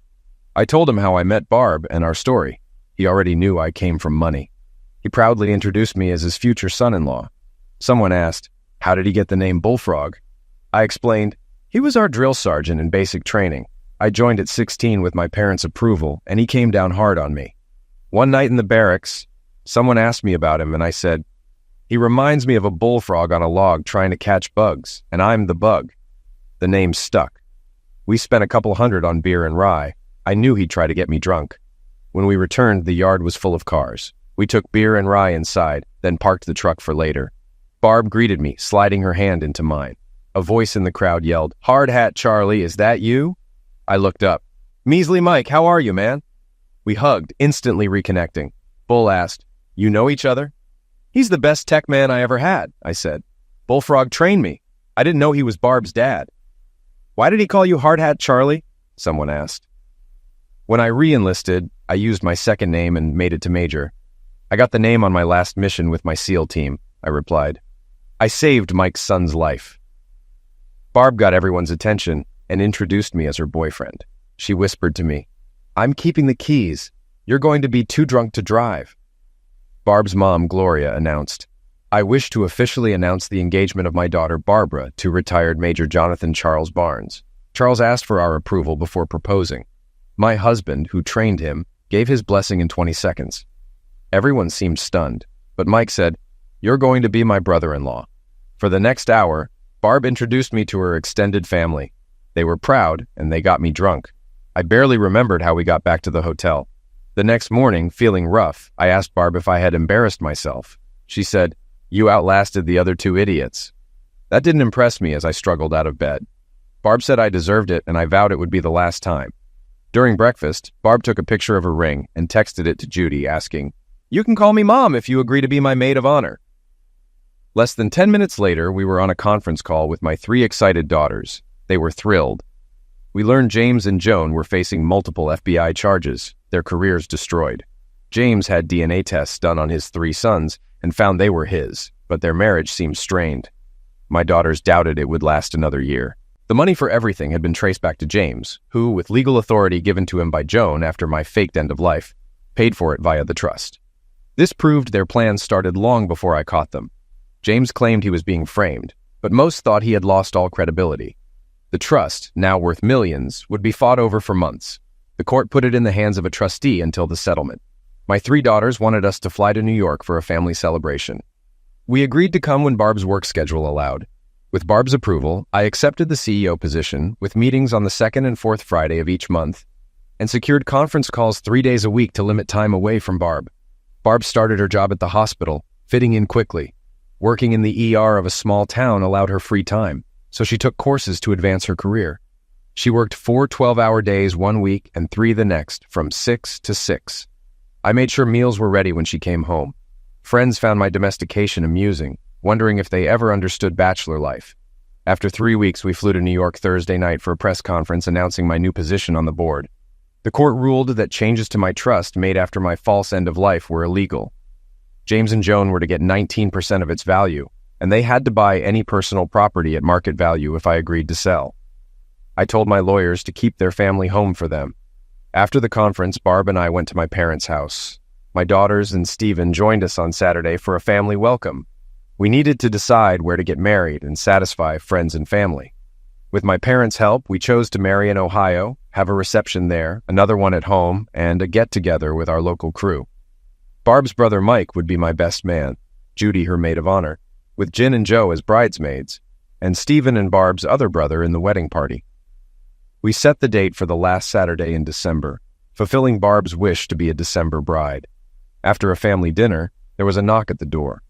I told him how I met Barb and our story. He already knew I came from money. He proudly introduced me as his future son-in-law. Someone asked, how did he get the name Bullfrog? I explained, he was our drill sergeant in basic training. I joined at 16 with my parents' approval, and he came down hard on me. One night in the barracks, someone asked me about him, and I said, he reminds me of a bullfrog on a log trying to catch bugs, and I'm the bug. The name stuck. We spent a couple $100 on beer and rye. I knew he'd try to get me drunk. When we returned, the yard was full of cars. We took beer and rye inside, then parked the truck for later. Barb greeted me, sliding her hand into mine. A voice in the crowd yelled, Hard Hat Charlie, is that you? I looked up. Measly Mike, how are you, man? We hugged, instantly reconnecting. Bull asked, you know each other? He's the best tech man I ever had, I said. Bullfrog trained me. I didn't know he was Barb's dad. Why did he call you Hard Hat Charlie? Someone asked. When I re-enlisted, I used my second name and made it to Major. I got the name on my last mission with my SEAL team, I replied. I saved Mike's son's life. Barb got everyone's attention and introduced me as her boyfriend. She whispered to me, I'm keeping the keys. You're going to be too drunk to drive. Barb's mom, Gloria, announced, I wish to officially announce the engagement of my daughter, Barbara, to retired Major Jonathan Charles Barnes. Charles asked for our approval before proposing. My husband, who trained him, gave his blessing in 20 seconds. Everyone seemed stunned, but Mike said, You're going to be my brother-in-law. For the next hour, Barb introduced me to her extended family. They were proud, and they got me drunk. I barely remembered how we got back to the hotel. The next morning, feeling rough, I asked Barb if I had embarrassed myself. She said, You outlasted the other 2 idiots. That didn't impress me as I struggled out of bed. Barb said I deserved it, and I vowed it would be the last time. During breakfast, Barb took a picture of her ring and texted it to Judy, asking, You can call me Mom if you agree to be my maid of honor. Less than 10 minutes later, we were on a conference call with my 3 excited daughters. They were thrilled. We learned James and Joan were facing multiple FBI charges, their careers destroyed. James had DNA tests done on his 3 sons and found they were his, but their marriage seemed strained. My daughters doubted it would last another year. The money for everything had been traced back to James, who, with legal authority given to him by Joan after my faked end of life, paid for it via the trust. This proved their plans started long before I caught them. James claimed he was being framed, but most thought he had lost all credibility. The trust, now worth millions, would be fought over for months. The court put it in the hands of a trustee until the settlement. My 3 daughters wanted us to fly to New York for a family celebration. We agreed to come when Barb's work schedule allowed. With Barb's approval, I accepted the CEO position with meetings on the 2nd and 4th Friday of each month and secured conference calls 3 days a week to limit time away from Barb. Barb started her job at the hospital, fitting in quickly. Working in the ER of a small town allowed her free time, so she took courses to advance her career. She worked 4 12-hour days one week and 3 the next, from 6 to 6. I made sure meals were ready when she came home. Friends found my domestication amusing, wondering if they ever understood bachelor life. After 3 weeks, we flew to New York Thursday night for a press conference announcing my new position on the board. The court ruled that changes to my trust made after my false end of life were illegal. James and Joan were to get 19% of its value, and they had to buy any personal property at market value if I agreed to sell. I told my lawyers to keep their family home for them. After the conference, Barb and I went to my parents' house. My daughters and Stephen joined us on Saturday for a family welcome. We needed to decide where to get married and satisfy friends and family. With my parents' help, we chose to marry in Ohio, have a reception there, another one at home, and a get-together with our local crew. Barb's brother Mike would be my best man, Judy her maid of honor, with Jen and Joe as bridesmaids, and Stephen and Barb's other brother in the wedding party. We set the date for the last Saturday in December, fulfilling Barb's wish to be a December bride. After a family dinner, there was a knock at the door.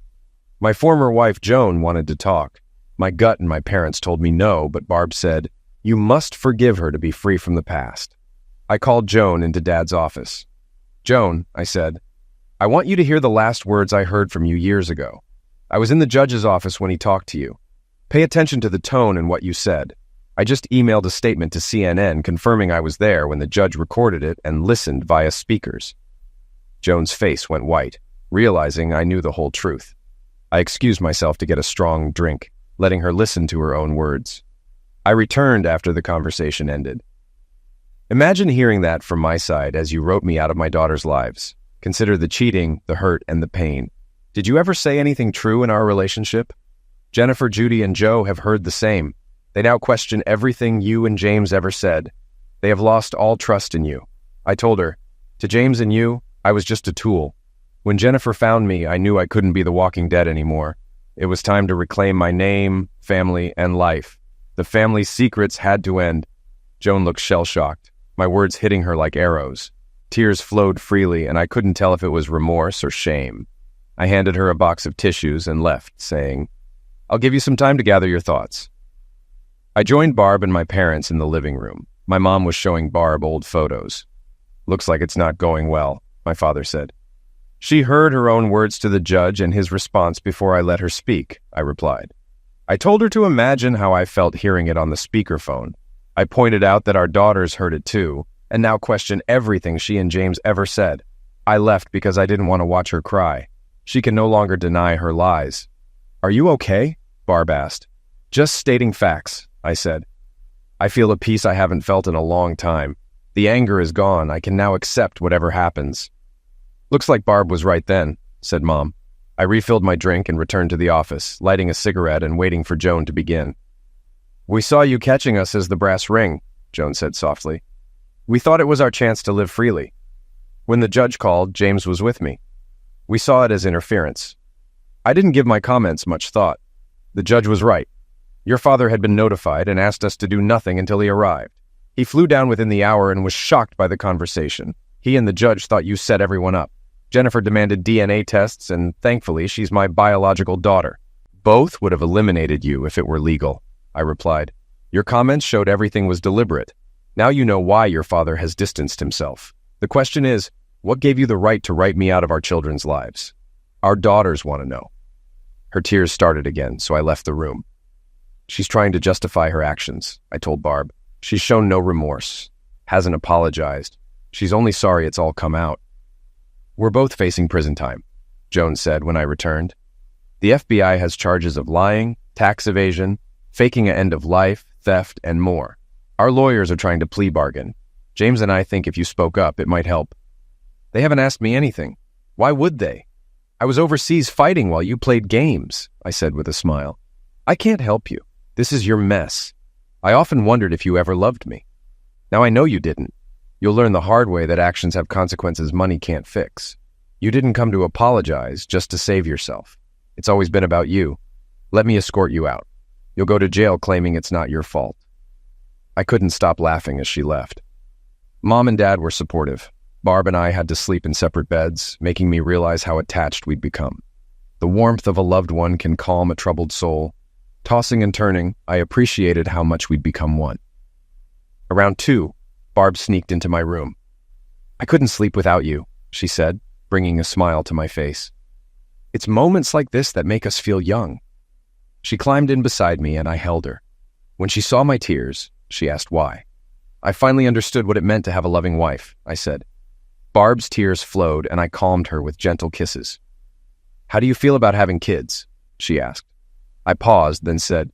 My former wife Joan wanted to talk. My gut and my parents told me no, but Barb said, "You must forgive her to be free from the past." I called Joan into Dad's office. "Joan," I said, "I want you to hear the last words I heard from you years ago. I was in the judge's office when he talked to you. Pay attention to the tone and what you said. I just emailed a statement to CNN confirming I was there when the judge recorded it and listened via speakers." Joan's face went white, realizing I knew the whole truth. I excused myself to get a strong drink, letting her listen to her own words. I returned after the conversation ended. "Imagine hearing that from my side as you wrote me out of my daughters' lives. Consider the cheating, the hurt, and the pain. Did you ever say anything true in our relationship? Jennifer, Judy, and Joe have heard the same. They now question everything you and James ever said. They have lost all trust in you." I told her, "To James and you, I was just a tool. When Jennifer found me, I knew I couldn't be the Walking Dead anymore. It was time to reclaim my name, family, and life. The family's secrets had to end." Joan looked shell-shocked, my words hitting her like arrows. Tears flowed freely, and I couldn't tell if it was remorse or shame. I handed her a box of tissues and left, saying, "I'll give you some time to gather your thoughts." I joined Barb and my parents in the living room. My mom was showing Barb old photos. "Looks like it's not going well," my father said. "She heard her own words to the judge and his response before I let her speak," I replied. I told her to imagine how I felt hearing it on the speakerphone. I pointed out that our daughters heard it too, and now question everything she and James ever said. I left because I didn't want to watch her cry. She can no longer deny her lies. "Are you okay?" Barb asked. "Just stating facts," I said. "I feel a peace I haven't felt in a long time. The anger is gone. I can now accept whatever happens." "Looks like Barb was right then," said Mom. I refilled my drink and returned to the office, lighting a cigarette and waiting for Joan to begin. "We saw you catching us as the brass ring," Joan said softly. "We thought it was our chance to live freely. When the judge called, James was with me. We saw it as interference. I didn't give my comments much thought. The judge was right. Your father had been notified and asked us to do nothing until he arrived. He flew down within the hour and was shocked by the conversation. He and the judge thought you set everyone up. Jennifer demanded DNA tests, and thankfully she's my biological daughter. Both would have eliminated you if it were legal," I replied. "Your comments showed everything was deliberate. Now you know why your father has distanced himself. The question is, what gave you the right to write me out of our children's lives? Our daughters want to know." Her tears started again, so I left the room. "She's trying to justify her actions," I told Barb. "She's shown no remorse, hasn't apologized. She's only sorry it's all come out." "We're both facing prison time," Joan said when I returned. "The FBI has charges of lying, tax evasion, faking an end of life, theft, and more. Our lawyers are trying to plea bargain. James and I think if you spoke up, it might help. They haven't asked me anything. Why would they? I was overseas fighting while you played games, I said with a smile. I can't help you. This is your mess. I often wondered if you ever loved me. Now I know you didn't. You'll learn the hard way that actions have consequences money can't fix. You didn't come to apologize just to save yourself. It's always been about you. Let me escort you out. You'll go to jail claiming it's not your fault. I couldn't stop laughing as she left. Mom and Dad were supportive. Barb and I had to sleep in separate beds, making me realize how attached we'd become. The warmth of a loved one can calm a troubled soul. Tossing and turning, I appreciated how much we'd become one. Around 2, Barb sneaked into my room. I couldn't sleep without you, she said, bringing a smile to my face. It's moments like this that make us feel young. She climbed in beside me and I held her. When she saw my tears, she asked why. I finally understood what it meant to have a loving wife, I said. Barb's tears flowed and I calmed her with gentle kisses. How do you feel about having kids? She asked. I paused, then said,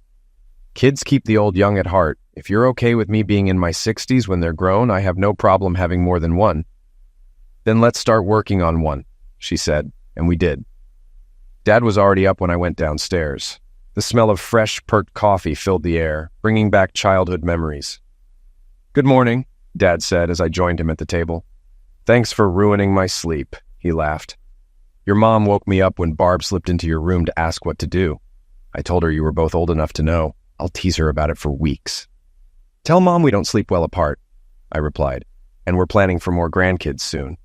kids keep the old young at heart. If you're okay with me being in my 60s when they're grown, I have no problem having more than one. Then let's start working on one, she said, and we did. Dad was already up when I went downstairs. The smell of fresh, perked coffee filled the air, bringing back childhood memories. Good morning, Dad said as I joined him at the table. Thanks for ruining my sleep, he laughed. Your mom woke me up when Barb slipped into your room to ask what to do. I told her you were both old enough to know. I'll tease her about it for weeks. Tell Mom we don't sleep well apart, I replied, and we're planning for more grandkids soon.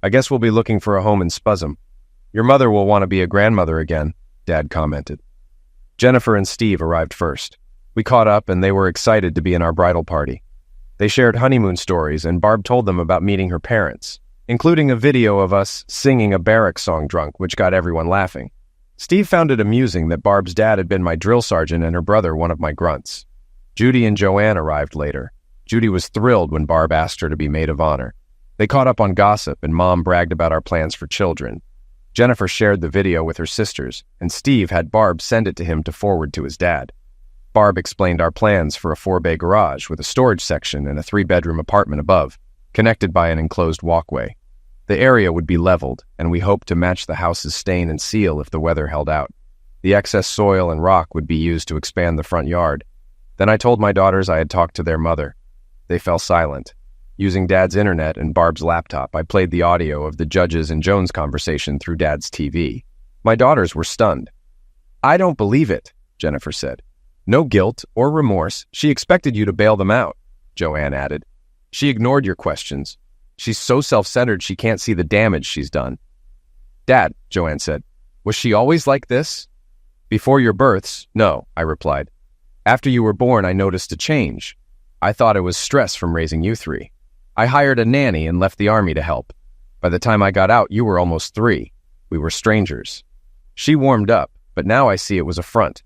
I guess we'll be looking for a home in Spuzzum. Your mother will want to be a grandmother again, Dad commented. Jennifer and Steve arrived first. We caught up and they were excited to be in our bridal party. They shared honeymoon stories and Barb told them about meeting her parents, including a video of us singing a barrack song drunk, which got everyone laughing. Steve found it amusing that Barb's dad had been my drill sergeant and her brother one of my grunts. Judy and Joanne arrived later. Judy was thrilled when Barb asked her to be maid of honor. They caught up on gossip and Mom bragged about our plans for children. Jennifer shared the video with her sisters, and Steve had Barb send it to him to forward to his dad. Barb explained our plans for a 4-bay garage with a storage section and a 3-bedroom apartment above, connected by an enclosed walkway. The area would be leveled, and we hoped to match the house's stain and seal if the weather held out. The excess soil and rock would be used to expand the front yard. Then I told my daughters I had talked to their mother. They fell silent. Using Dad's internet and Barb's laptop, I played the audio of the Judges and Jones conversation through Dad's TV. My daughters were stunned. I don't believe it, Jennifer said. No guilt or remorse. She expected you to bail them out, Joanne added. She ignored your questions. She's so self-centered she can't see the damage she's done. Dad, Joanne said, was she always like this? Before your births, no, I replied. After you were born, I noticed a change. I thought it was stress from raising you 3. I hired a nanny and left the army to help. By the time I got out, you were almost 3. We were strangers. She warmed up, but now I see it was a front.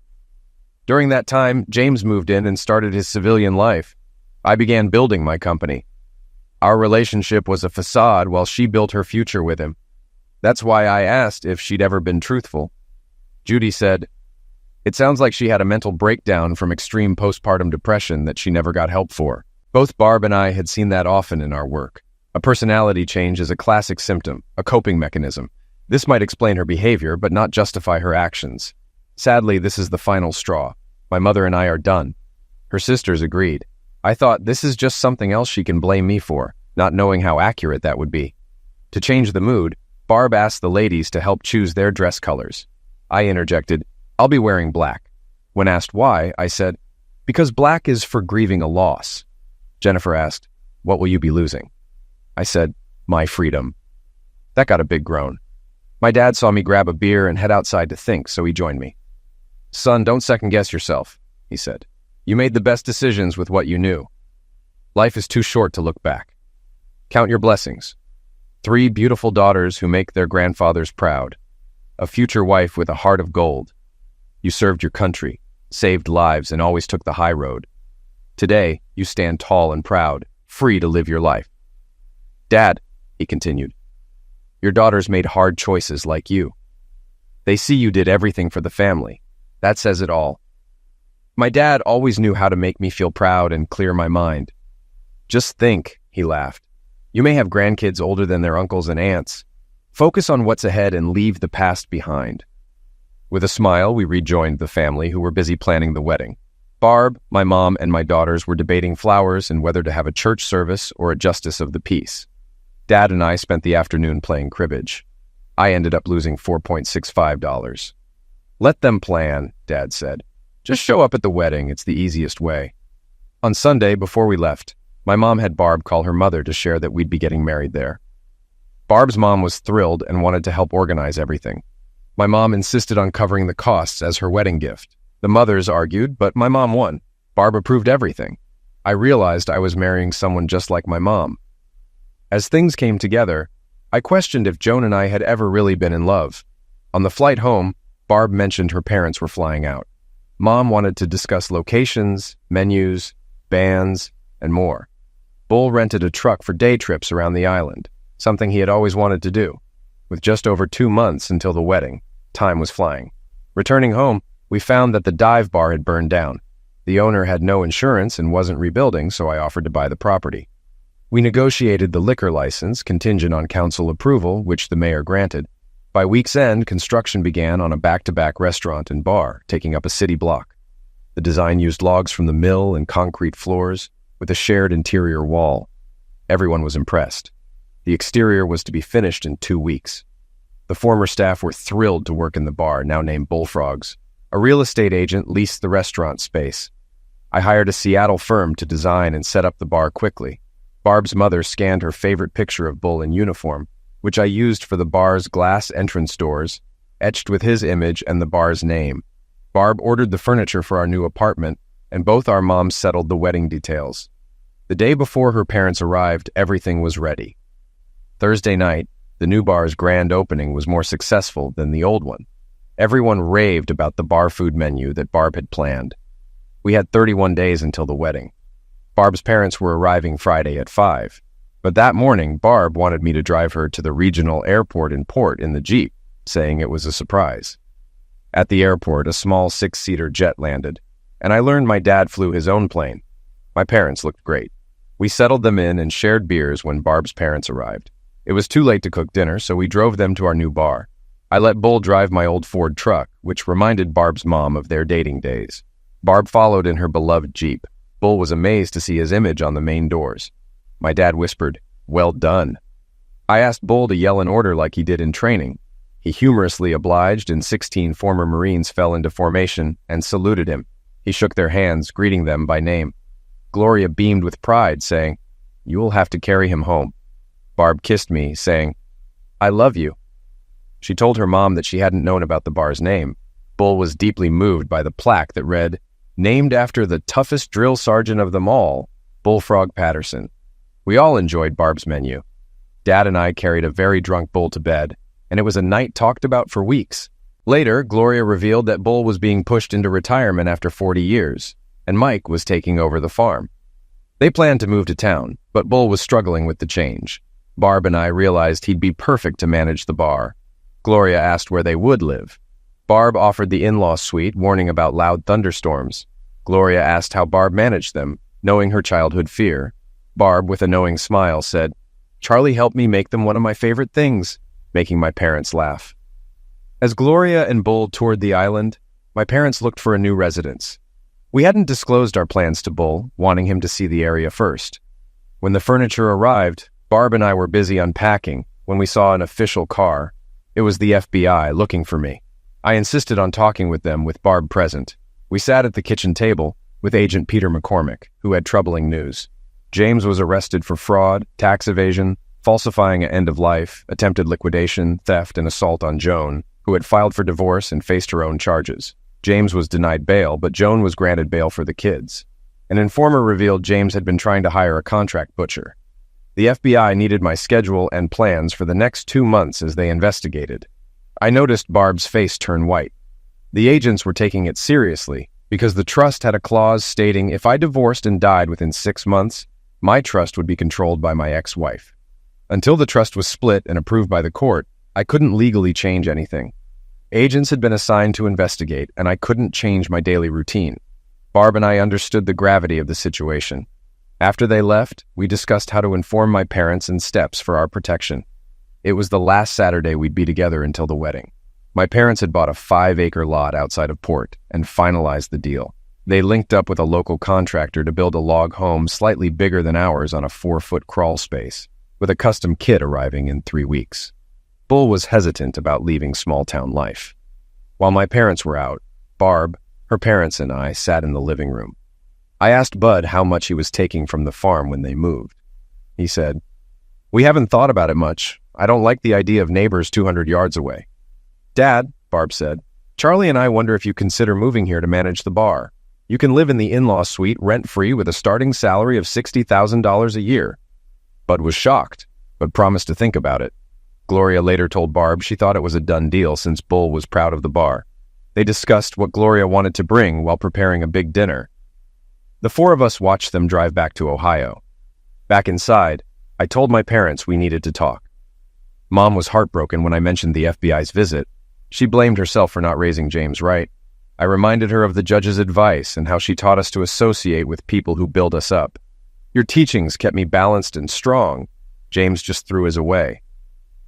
During that time, James moved in and started his civilian life. I began building my company. Our relationship was a facade while she built her future with him. That's why I asked if she'd ever been truthful. Judy said, it sounds like she had a mental breakdown from extreme postpartum depression that she never got help for. Both Barb and I had seen that often in our work. A personality change is a classic symptom, a coping mechanism. This might explain her behavior, but not justify her actions. Sadly, this is the final straw. My mother and I are done. Her sisters agreed. I thought this is just something else she can blame me for, not knowing how accurate that would be. To change the mood, Barb asked the ladies to help choose their dress colors. I interjected, I'll be wearing black. When asked why, I said, because black is for grieving a loss. Jennifer asked, what will you be losing? I said, my freedom. That got a big groan. My dad saw me grab a beer and head outside to think, so he joined me. Son, don't second-guess yourself, he said. You made the best decisions with what you knew. Life is too short to look back. Count your blessings. 3 beautiful daughters who make their grandfathers proud. A future wife with a heart of gold. You served your country, saved lives, and always took the high road. Today, you stand tall and proud, free to live your life. Dad, he continued, your daughters made hard choices like you. They see you did everything for the family. That says it all. My dad always knew how to make me feel proud and clear my mind. Just think, he laughed. You may have grandkids older than their uncles and aunts. Focus on what's ahead and leave the past behind. With a smile, we rejoined the family who were busy planning the wedding. Barb, my mom, and my daughters were debating flowers and whether to have a church service or a justice of the peace. Dad and I spent the afternoon playing cribbage. I ended up losing $4.65. Let them plan, Dad said. Just show up at the wedding, it's the easiest way. On Sunday, before we left, my mom had Barb call her mother to share that we'd be getting married there. Barb's mom was thrilled and wanted to help organize everything. My mom insisted on covering the costs as her wedding gift. The mothers argued, but my mom won. Barb approved everything. I realized I was marrying someone just like my mom. As things came together, I questioned if Joan and I had ever really been in love. On the flight home, Barb mentioned her parents were flying out. Mom wanted to discuss locations, menus, bands, and more. Bull rented a truck for day trips around the island, something he had always wanted to do. With just over 2 months until the wedding, time was flying. Returning home, we found that the dive bar had burned down. The owner had no insurance and wasn't rebuilding, so I offered to buy the property. We negotiated the liquor license contingent on council approval, which the mayor granted. By week's end, construction began on a back-to-back restaurant and bar, taking up a city block. The design used logs from the mill and concrete floors, with a shared interior wall. Everyone was impressed. The exterior was to be finished in 2 weeks. The former staff were thrilled to work in the bar, now named Bullfrogs. A real estate agent leased the restaurant space. I hired a Seattle firm to design and set up the bar quickly. Barb's mother scanned her favorite picture of Bull in uniform, which I used for the bar's glass entrance doors, etched with his image and the bar's name. Barb ordered the furniture for our new apartment, and both our moms settled the wedding details. The day before her parents arrived, everything was ready. Thursday night, the new bar's grand opening was more successful than the old one. Everyone raved about the bar food menu that Barb had planned. We had 31 days until the wedding. Barb's parents were arriving Friday at 5, but that morning, Barb wanted me to drive her to the regional airport in Port in the Jeep, saying it was a surprise. At the airport, a small 6-seater jet landed, and I learned my dad flew his own plane. My parents looked great. We settled them in and shared beers when Barb's parents arrived. It was too late to cook dinner, so we drove them to our new bar. I let Bull drive my old Ford truck, which reminded Barb's mom of their dating days. Barb followed in her beloved Jeep. Bull was amazed to see his image on the main doors. My dad whispered, "Well done." I asked Bull to yell an order like he did in training. He humorously obliged, and 16 former Marines fell into formation and saluted him. He shook their hands, greeting them by name. Gloria beamed with pride, saying, "You will have to carry him home." Barb kissed me, saying, "I love you." She told her mom that she hadn't known about the bar's name. Bull was deeply moved by the plaque that read, "Named after the toughest drill sergeant of them all, Bullfrog Patterson." We all enjoyed Barb's menu. Dad and I carried a very drunk Bull to bed, and it was a night talked about for weeks. Later, Gloria revealed that Bull was being pushed into retirement after 40 years, and Mike was taking over the farm. They planned to move to town, but Bull was struggling with the change. Barb and I realized he'd be perfect to manage the bar. Gloria asked where they would live. Barb offered the in-law suite, warning about loud thunderstorms. Gloria asked how Barb managed them, knowing her childhood fear. Barb, with a knowing smile, said, "Charlie helped me make them one of my favorite things," making my parents laugh. As Gloria and Bull toured the island, my parents looked for a new residence. We hadn't disclosed our plans to Bull, wanting him to see the area first. When the furniture arrived, Barb and I were busy unpacking when we saw an official car. It was the FBI looking for me. I insisted on talking with them with Barb present. We sat at the kitchen table with Agent Peter McCormick, who had troubling news. James was arrested for fraud, tax evasion, falsifying an end of life, attempted liquidation, theft, and assault on Joan, who had filed for divorce and faced her own charges. James was denied bail, but Joan was granted bail for the kids. An informer revealed James had been trying to hire a contract butcher. The FBI needed my schedule and plans for the next 2 months as they investigated. I noticed Barb's face turn white. The agents were taking it seriously because the trust had a clause stating if I divorced and died within 6 months, my trust would be controlled by my ex-wife. Until the trust was split and approved by the court, I couldn't legally change anything. Agents had been assigned to investigate, and I couldn't change my daily routine. Barb and I understood the gravity of the situation. After they left, we discussed how to inform my parents and steps for our protection. It was the last Saturday we'd be together until the wedding. My parents had bought a 5-acre lot outside of Port and finalized the deal. They linked up with a local contractor to build a log home slightly bigger than ours on a 4-foot crawl space, with a custom kit arriving in 3 weeks. Bull was hesitant about leaving small-town life. While my parents were out, Barb, her parents, and I sat in the living room. I asked Bud how much he was taking from the farm when they moved. He said, "We haven't thought about it much. I don't like the idea of neighbors 200 yards away." "Dad," Barb said, "Charlie and I wonder if you consider moving here to manage the bar. You can live in the in-law suite rent-free with a starting salary of $60,000 a year." Bud was shocked, but promised to think about it. Gloria later told Barb she thought it was a done deal since Bull was proud of the bar. They discussed what Gloria wanted to bring while preparing a big dinner. The 4 of us watched them drive back to Ohio. Back inside, I told my parents we needed to talk. Mom was heartbroken when I mentioned the FBI's visit. She blamed herself for not raising James right. I reminded her of the judge's advice and how she taught us to associate with people who build us up. "Your teachings kept me balanced and strong." James just threw his away.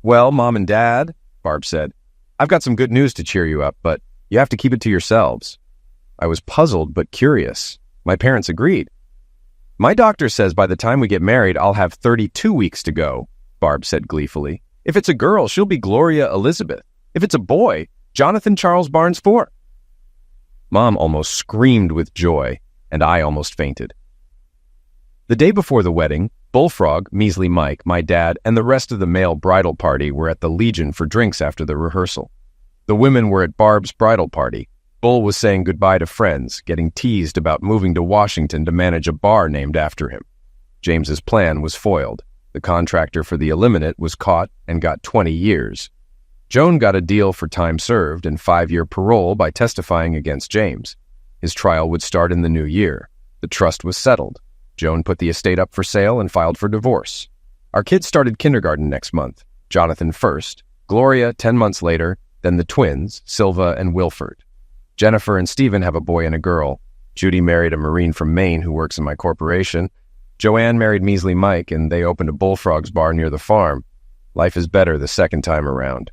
"Well, Mom and Dad," Barb said, "I've got some good news to cheer you up, but you have to keep it to yourselves." I was puzzled but curious. My parents agreed. "My doctor says by the time we get married, I'll have 32 weeks to go," Barb said gleefully. "If it's a girl, she'll be Gloria Elizabeth. If it's a boy, Jonathan Charles Barnes IV." Mom almost screamed with joy, and I almost fainted. The day before the wedding, Bullfrog, Measly Mike, my dad, and the rest of the male bridal party were at the Legion for drinks after the rehearsal. The women were at Barb's bridal party. Bull was saying goodbye to friends, getting teased about moving to Washington to manage a bar named after him. James's plan was foiled. The contractor for the eliminate was caught and got 20 years. Joan got a deal for time served and 5-year parole by testifying against James. His trial would start in the new year. The trust was settled. Joan put the estate up for sale and filed for divorce. Our kids started kindergarten next month. Jonathan first, Gloria 10 months later, then the twins, Silva and Wilford. Jennifer and Stephen have a boy and a girl. Judy married a Marine from Maine who works in my corporation. Joanne married Measly Mike, and they opened a Bullfrog's bar near the farm. Life is better the second time around.